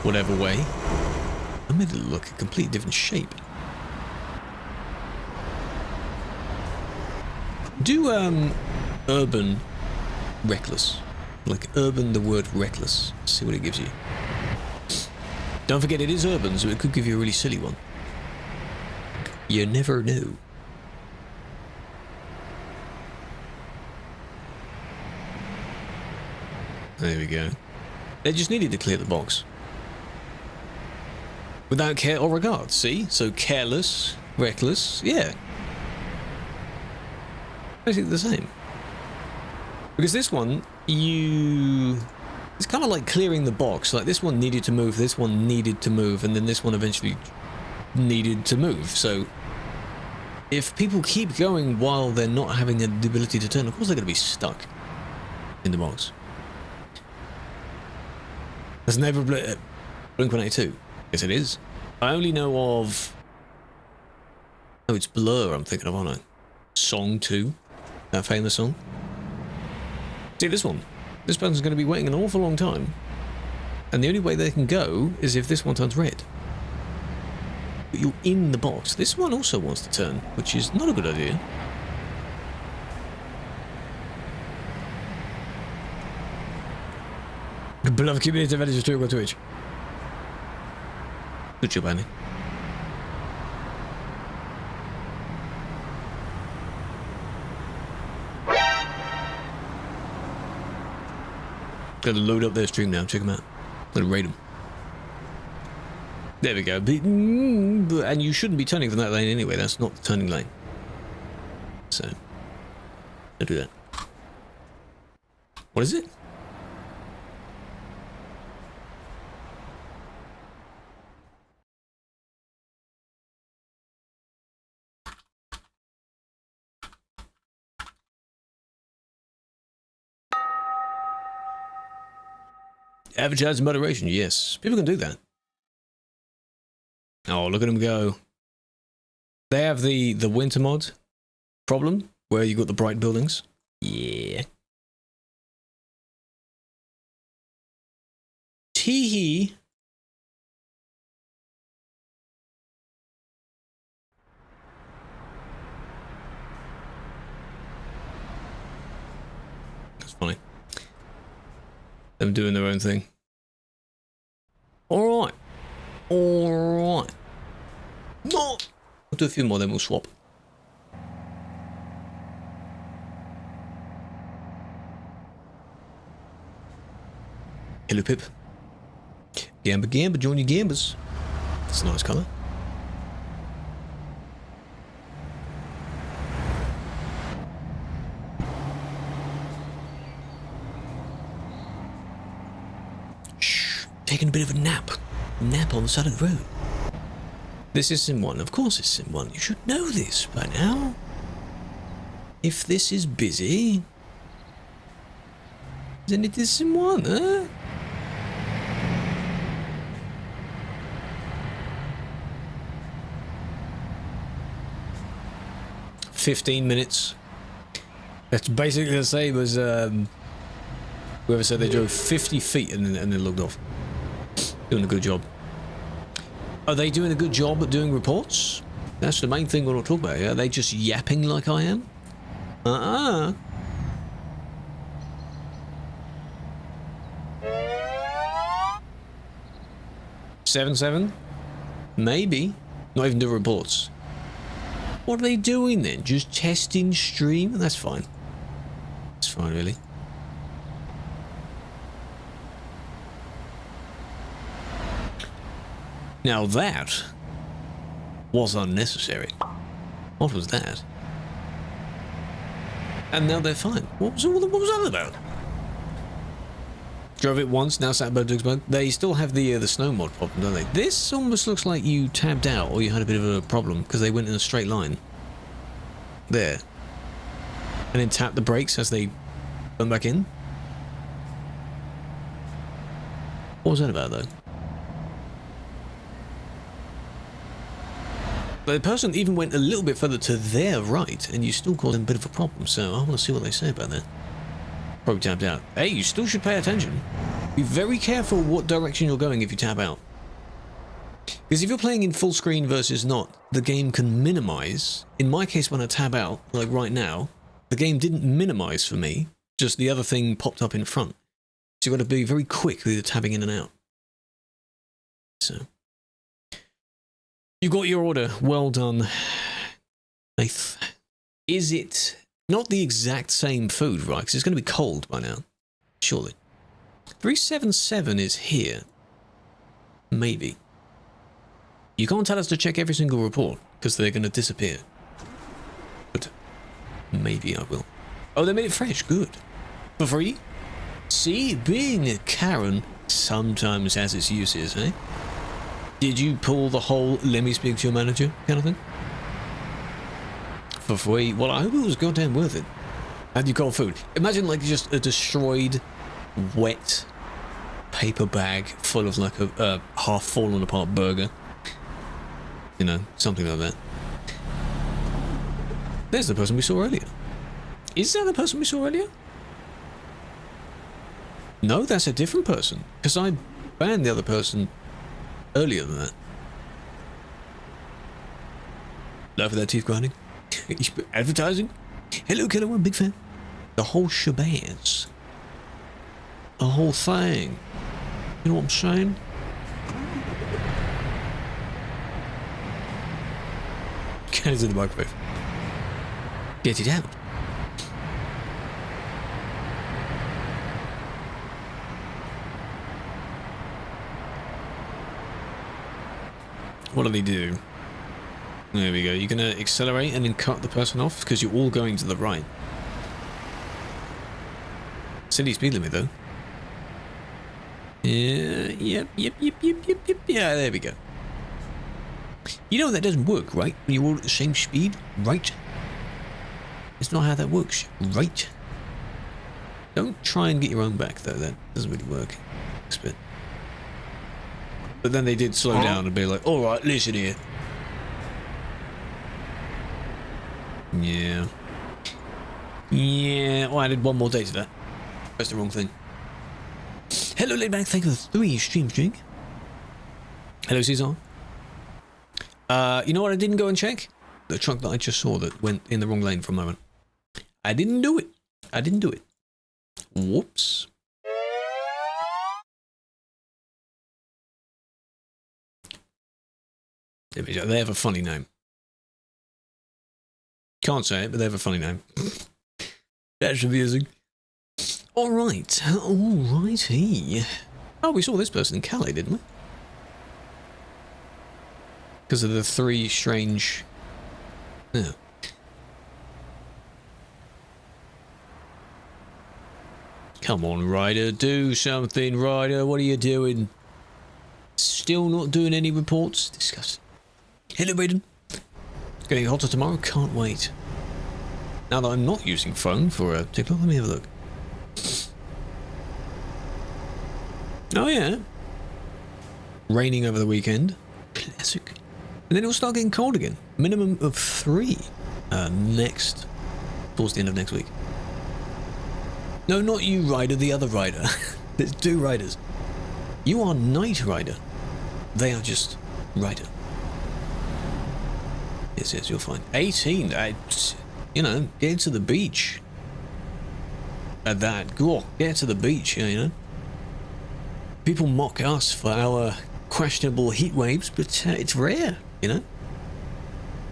whatever way. I made it look a completely different shape. Do urban reckless. Like urban the word reckless. See what it gives you. Don't forget it is urban, so it could give you a really silly one. You never know. There we go. They just needed to clear the box. Without care or regard, see? So careless, reckless, yeah. Basically the same. Because this one, it's kind of like clearing the box. Like this one needed to move, this one needed to move, and then this one eventually needed to move. So if people keep going while they're not having the ability to turn, of course they're going to be stuck in the box. There's never Blink-182. Yes, it is. I only know of... Oh, it's Blur I'm thinking of, aren't I? Song 2. That famous song. See, this one. This person's going to be waiting an awful long time. And the only way they can go is if this one turns red. But you're in the box. This one also wants to turn, which is not a good idea. Beloved community of editors to Twitch. Good job, Annie. Gotta load up their stream now, check them out. Gotta rate them. There we go. And you shouldn't be turning from that lane anyway, that's not the turning lane. So, don't do that. What is it? Advertise in moderation, yes. People can do that. Oh, look at them go. They have the winter mod problem, where you got the bright buildings. Yeah. Tee-hee. That's funny. Them doing their own thing. Alright. Alright. No! We'll do a few more, then we'll swap. Hello, Pip. Gamba Gamba, join your Gambas. That's a nice colour. Shh, taking a bit of a nap. Nap on the side of the road. This is Sim 1. Of course it's Sim 1. You should know this by now. If this is busy, then it is Sim 1, huh? $15. That's basically the same as whoever said they drove 50 feet and then logged off. Doing a good job. Are they doing a good job at doing reports? That's the main thing we're not talking about. Are they just yapping like I am? 7-7? Maybe. Not even do reports. What are they doing then? Just testing stream? That's fine. That's fine, really. Now that was unnecessary. What was that? And now they're fine. What was that about? Drove it once, now sat about Dugsburg. They still have the snow mod problem, don't they? This almost looks like you tabbed out or you had a bit of a problem because they went in a straight line. There. And then tapped the brakes as they went back in. What was that about, though? But the person even went a little bit further to their right, and you still caused them a bit of a problem, so I want to see what they say about that. Probably tapped out. Hey, you still should pay attention. Be very careful what direction you're going if you tap out. Because if you're playing in full screen versus not, the game can minimize. In my case, when I tab out, like right now, the game didn't minimize for me, just the other thing popped up in front. So you've got to be very quick with the tabbing in and out. So. You got your order. Well done, Nath. Is it not the exact same food, right? Because it's going to be cold by now. Surely. 377 is here. Maybe. You can't tell us to check every single report, because they're going to disappear. But maybe I will. Oh, they made it fresh. Good. For free? See, being a Karen sometimes has its uses, eh? Did you pull the whole let me speak to your manager kind of thing? For free? Well, I hope it was goddamn worth it. How'd you call food? Imagine like just a destroyed, wet paper bag full of like a half fallen apart burger. You know, something like that. There's the person we saw earlier. Is that the person we saw earlier? No, that's a different person. Because I banned the other person earlier than that. Love for that teeth grinding. Advertising. Hello, Killer One, big fan. The whole shebang. The whole thing. You know what I'm saying? Cat is in the microwave. Get it out. What do they do? There we go. You're going to accelerate and then cut the person off because you're all going to the right. City speed limit, though. Yeah, yep. Yeah, there we go. You know that doesn't work, right? When you're all at the same speed, right? It's not how that works, right? Don't try and get your own back, though. That doesn't really work. next bit. But then they did slow down and be like, alright, listen here. Yeah. Yeah, oh, I added one more day to that. That's the wrong thing. Hello, Laidback, thank you for the 3 stream streak. Hello, Cesar. You know what I didn't go and check? The truck that I just saw that went in the wrong lane for a moment. I didn't do it. I didn't do it. Whoops. They have a funny name. Can't say it, but they have a funny name. That's amusing. Alright. Alrighty. Oh, we saw this person in Calais, didn't we? Because of the 3 strange... Yeah. Come on, Ryder. Do something, Ryder. What are you doing? Still not doing any reports? Disgusting. Hello, Braden. Getting hotter tomorrow? Can't wait. Now that I'm not using phone for a TikTok, let me have a look. Oh, yeah. Raining over the weekend. Classic. And then it'll start getting cold again. Minimum of 3 towards the end of next week. No, not you, Ryder, the other Ryder. There's 2 Riders. You are Night Rider. They are just Ryder. Yes, you're fine. 18, you know, get to the beach. At that, go on, get to the beach, you know. People mock us for our questionable heat waves, but it's rare, you know.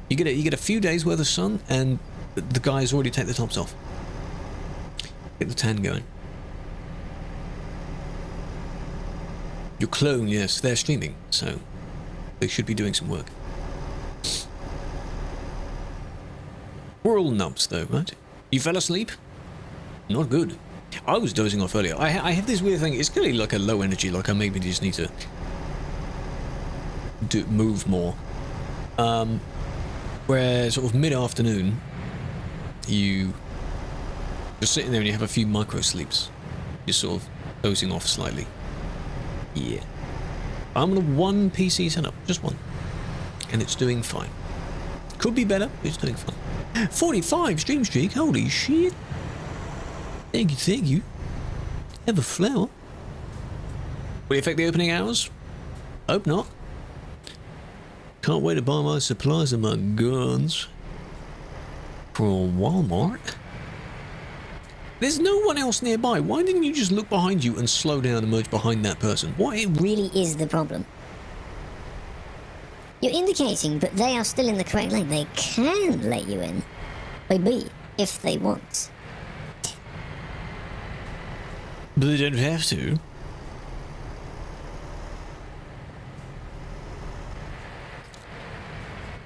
You get a few days worth of sun, and the guys already take the tops off. Get the tan going. Your clone, yes, they're streaming, so they should be doing some work. We're all nubs, though, right? You fell asleep? Not good. I was dozing off earlier. I have this weird thing. It's clearly like a low energy, like I maybe just need to move more. Where sort of mid-afternoon, you're sitting there and you have a few micro sleeps. You're sort of dozing off slightly. Yeah. I'm on a 1 PC setup, just 1. And it's doing fine. Could be better, but it's doing fine. 45 stream streak, holy shit. Thank you. Have a flower. Will it affect the opening hours? Hope not. Can't wait to buy my supplies and my guns. From Walmart. There's no one else nearby. Why didn't you just look behind you and slow down and merge behind that person? What it really is the problem? You're indicating, but they are still in the correct lane. They can let you in. By B, if they want. But they don't have to.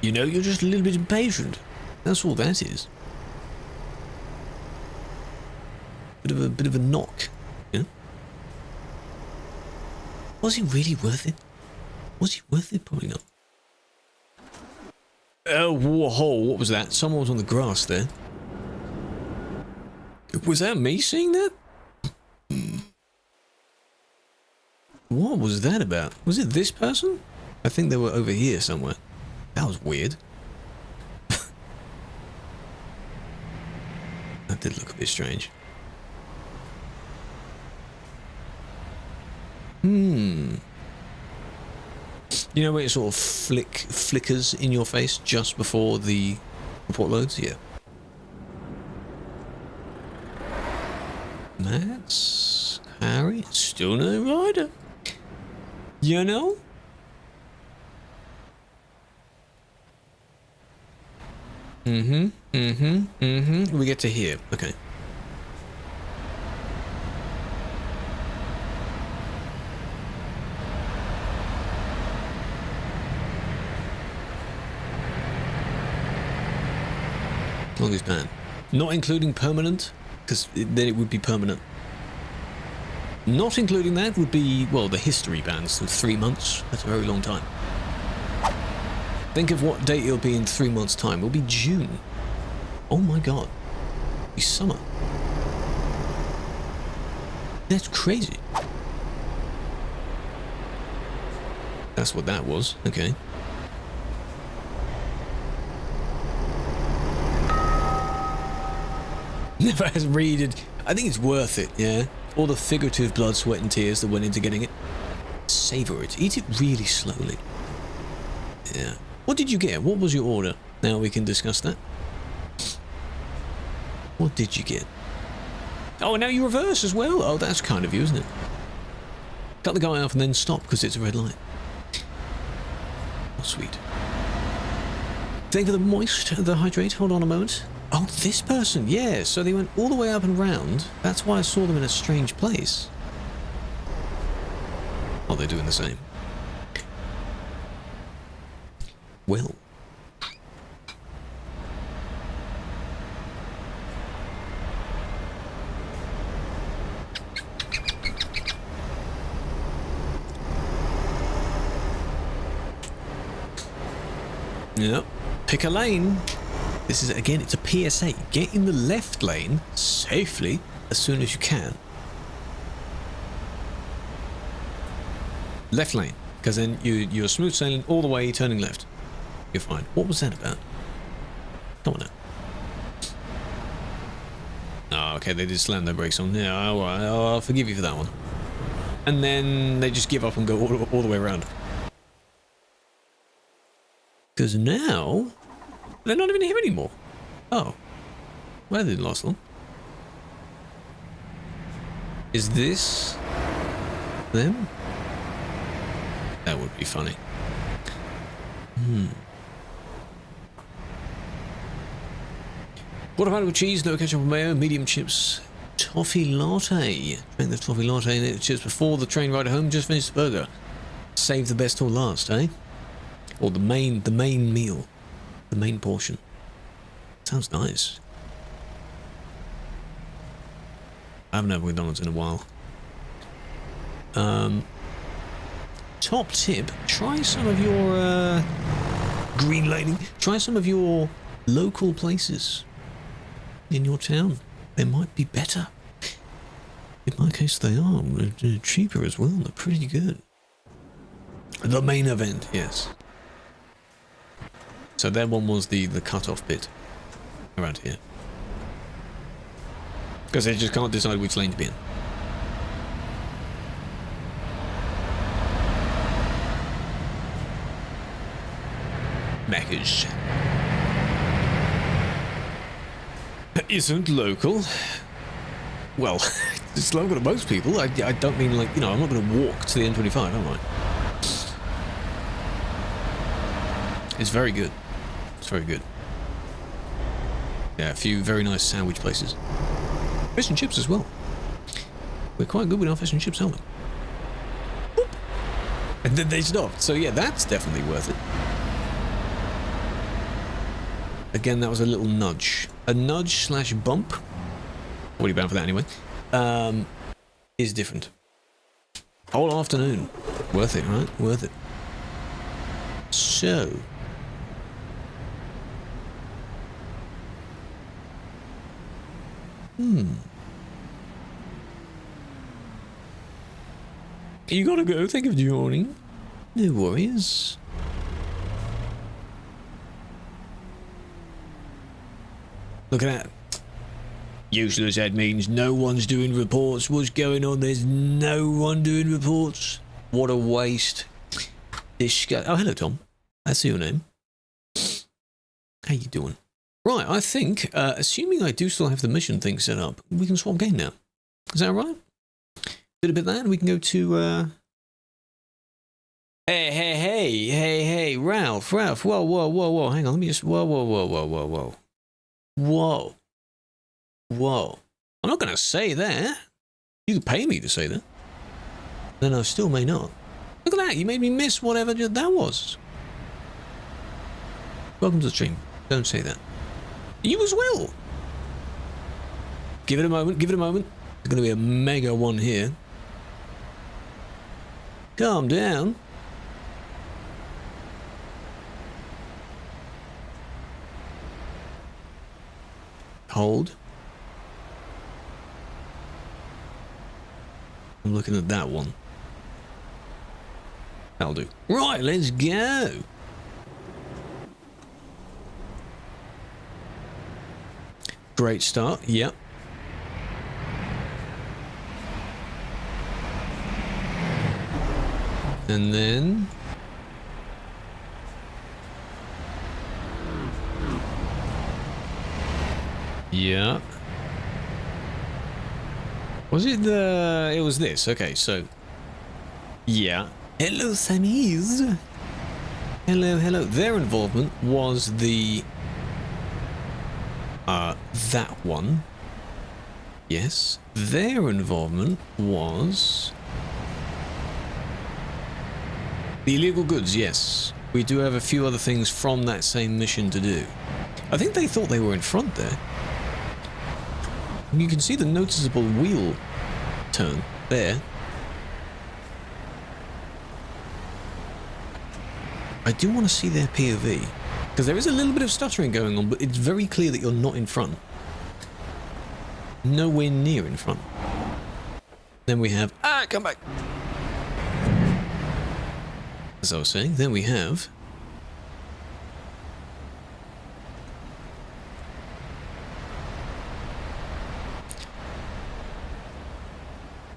You know, you're just a little bit impatient. That's all that is. Bit of a knock, you know? Was he really worth it? Was he worth it? Probably not. Oh, whoa, what was that? Someone was on the grass there. Was that me seeing that? What was that about? Was it this person? I think they were over here somewhere. That was weird. That did look a bit strange. You know where it sort of flickers in your face just before the report loads? Yeah. Max, Harry, still no rider. You know? We get to here. Okay. Longest ban. Not including permanent, because then it would be permanent. Not including that would be, well, the history bans of 3 months. That's a very long time. Think of what date it'll be in 3 months' time. It'll be June. Oh my god. It'll be summer. That's crazy. That's what that was. Okay. Never has readed. I think it's worth it, yeah? All the figurative blood, sweat and tears that went into getting it. Savor it. Eat it really slowly. Yeah. What did you get? What was your order? Now we can discuss that. What did you get? Oh, and now you reverse as well. Oh, that's kind of you, isn't it? Cut the guy off and then stop because it's a red light. Oh, sweet. Thank you for the moist, the hydrate. Hold on a moment. Oh, this person. Yeah, so they went all the way up and round. That's why I saw them in a strange place. Oh, they're doing the same. Well. Yep. Pick a lane. This is, again, it's a PSA. Get in the left lane safely as soon as you can. Left lane. Because then you're smooth sailing all the way, turning left. You're fine. What was that about? Come on now. Oh, okay, they did slam their brakes on. Yeah, alright, I'll forgive you for that one. And then they just give up and go all the way around. Because now, they're not even here anymore. Oh. Well, they didn't last long. Is this them? That would be funny. What about with cheese, no ketchup and mayo, medium chips, toffee latte. Drink the toffee latte and it chips before the train ride home, just finished the burger. Save the best till last, eh? Or the main meal. The main portion. Sounds nice. I haven't had McDonald's in a while. Top tip, try some of your green lighting. Try some of your local places in your town. They might be better. In my case, they are. They're cheaper as well. They're pretty good. The main event, yes. So that one was the cut-off bit around here. Because they just can't decide which lane to be in. Macca's. Isn't local. Well, it's local to most people. I don't mean like, you know, I'm not going to walk to the M25, am I? It's very good. It's very good. Yeah, a few very nice sandwich places. Fish and chips as well. We're quite good with our fish and chips, aren't we? Boop. And then they stopped. So yeah, that's definitely worth it. Again, that was a little nudge. A nudge slash bump. What are you bound for that anyway? Is different. Whole afternoon. Worth it, right? Worth it. So. You gotta go. Thank you for joining. No worries. Look at that. Useless admins. No one's doing reports. What's going on? There's no one doing reports. What a waste. Oh, hello, Tom. That's your name. How you doing? Right, I think, assuming I do still have the mission thing set up, we can swap game now. Is that all right? Did a bit of that, and we can go to, Hey, Ralph, whoa, hang on, let me just, whoa. I'm not going to say that. You could pay me to say that. Then I still may not. Look at that, you made me miss whatever that was. Welcome to the stream. Don't say that. You as well. Give it a moment, There's going to be a mega one here. Calm down. Hold. I'm looking at that one. That'll do. Right, let's go. Great start. Yep. And then... yeah. Was it the... it was this. Okay, so... yeah. Hello, Sammys. Hello, hello. Their involvement was the... that one. Yes. Their involvement was... the illegal goods, yes. We do have a few other things from that same mission to do. I think they thought they were in front there. You can see the noticeable wheel turn there. I do want to see their POV, because there is a little bit of stuttering going on, but it's very clear that you're not in front. Nowhere near in front. Then we have... ah, come back! As I was saying, then we have...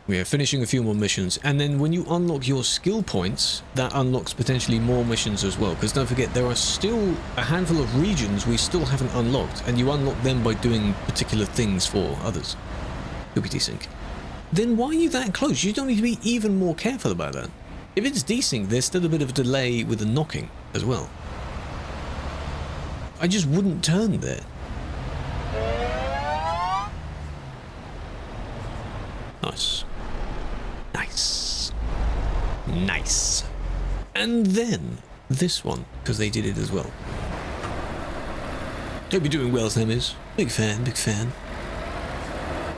we are finishing a few more missions, and then when you unlock your skill points, that unlocks potentially more missions as well, because don't forget, there are still a handful of regions we still haven't unlocked, and you unlock them by doing particular things for others. Could be desync. Then why are you that close? You don't need to be even more careful about that. If it's desync, there's still a bit of a delay with the knocking as well. I just wouldn't turn there. Nice. Nice. Nice. And then this one, because they did it as well. Hope you're doing well, Sammys. Big fan, big fan.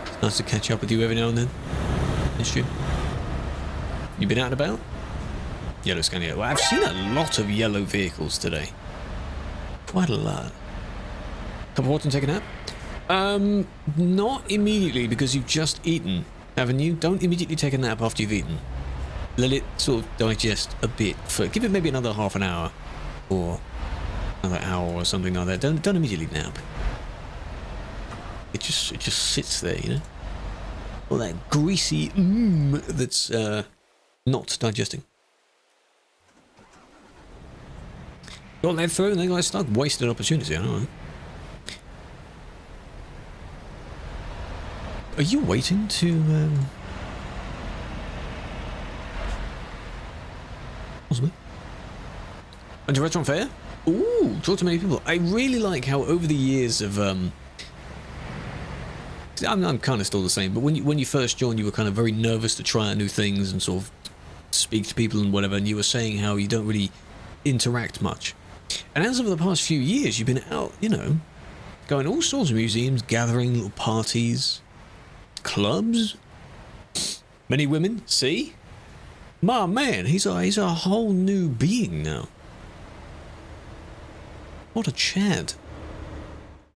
It's nice to catch up with you every now and then. Miss you. You been out and about? Yellow scanner. Well, I've seen a lot of yellow vehicles today. Quite a lot. Cup of water and take a nap? Not immediately, because you've just eaten, haven't you? Don't immediately take a nap after you've eaten. Let it sort of digest a bit. Give it maybe another half an hour, or another hour or something like that. Don't immediately nap. It just sits there, you know. All that greasy that's not digesting. Got that through and then got stuck. Wasted opportunity, I don't know. Are you waiting to possibly? And to Restaurant Fair? Ooh, talk to many people. I really like how over the years of I'm kind of still the same, but when you first joined, you were kind of very nervous to try out new things and sort of speak to people and whatever, and you were saying how you don't really interact much. And as of the past few years, you've been out, you know, going all sorts of museums, gathering little parties, clubs, many women. See, my man, he's a whole new being now. What a Chad.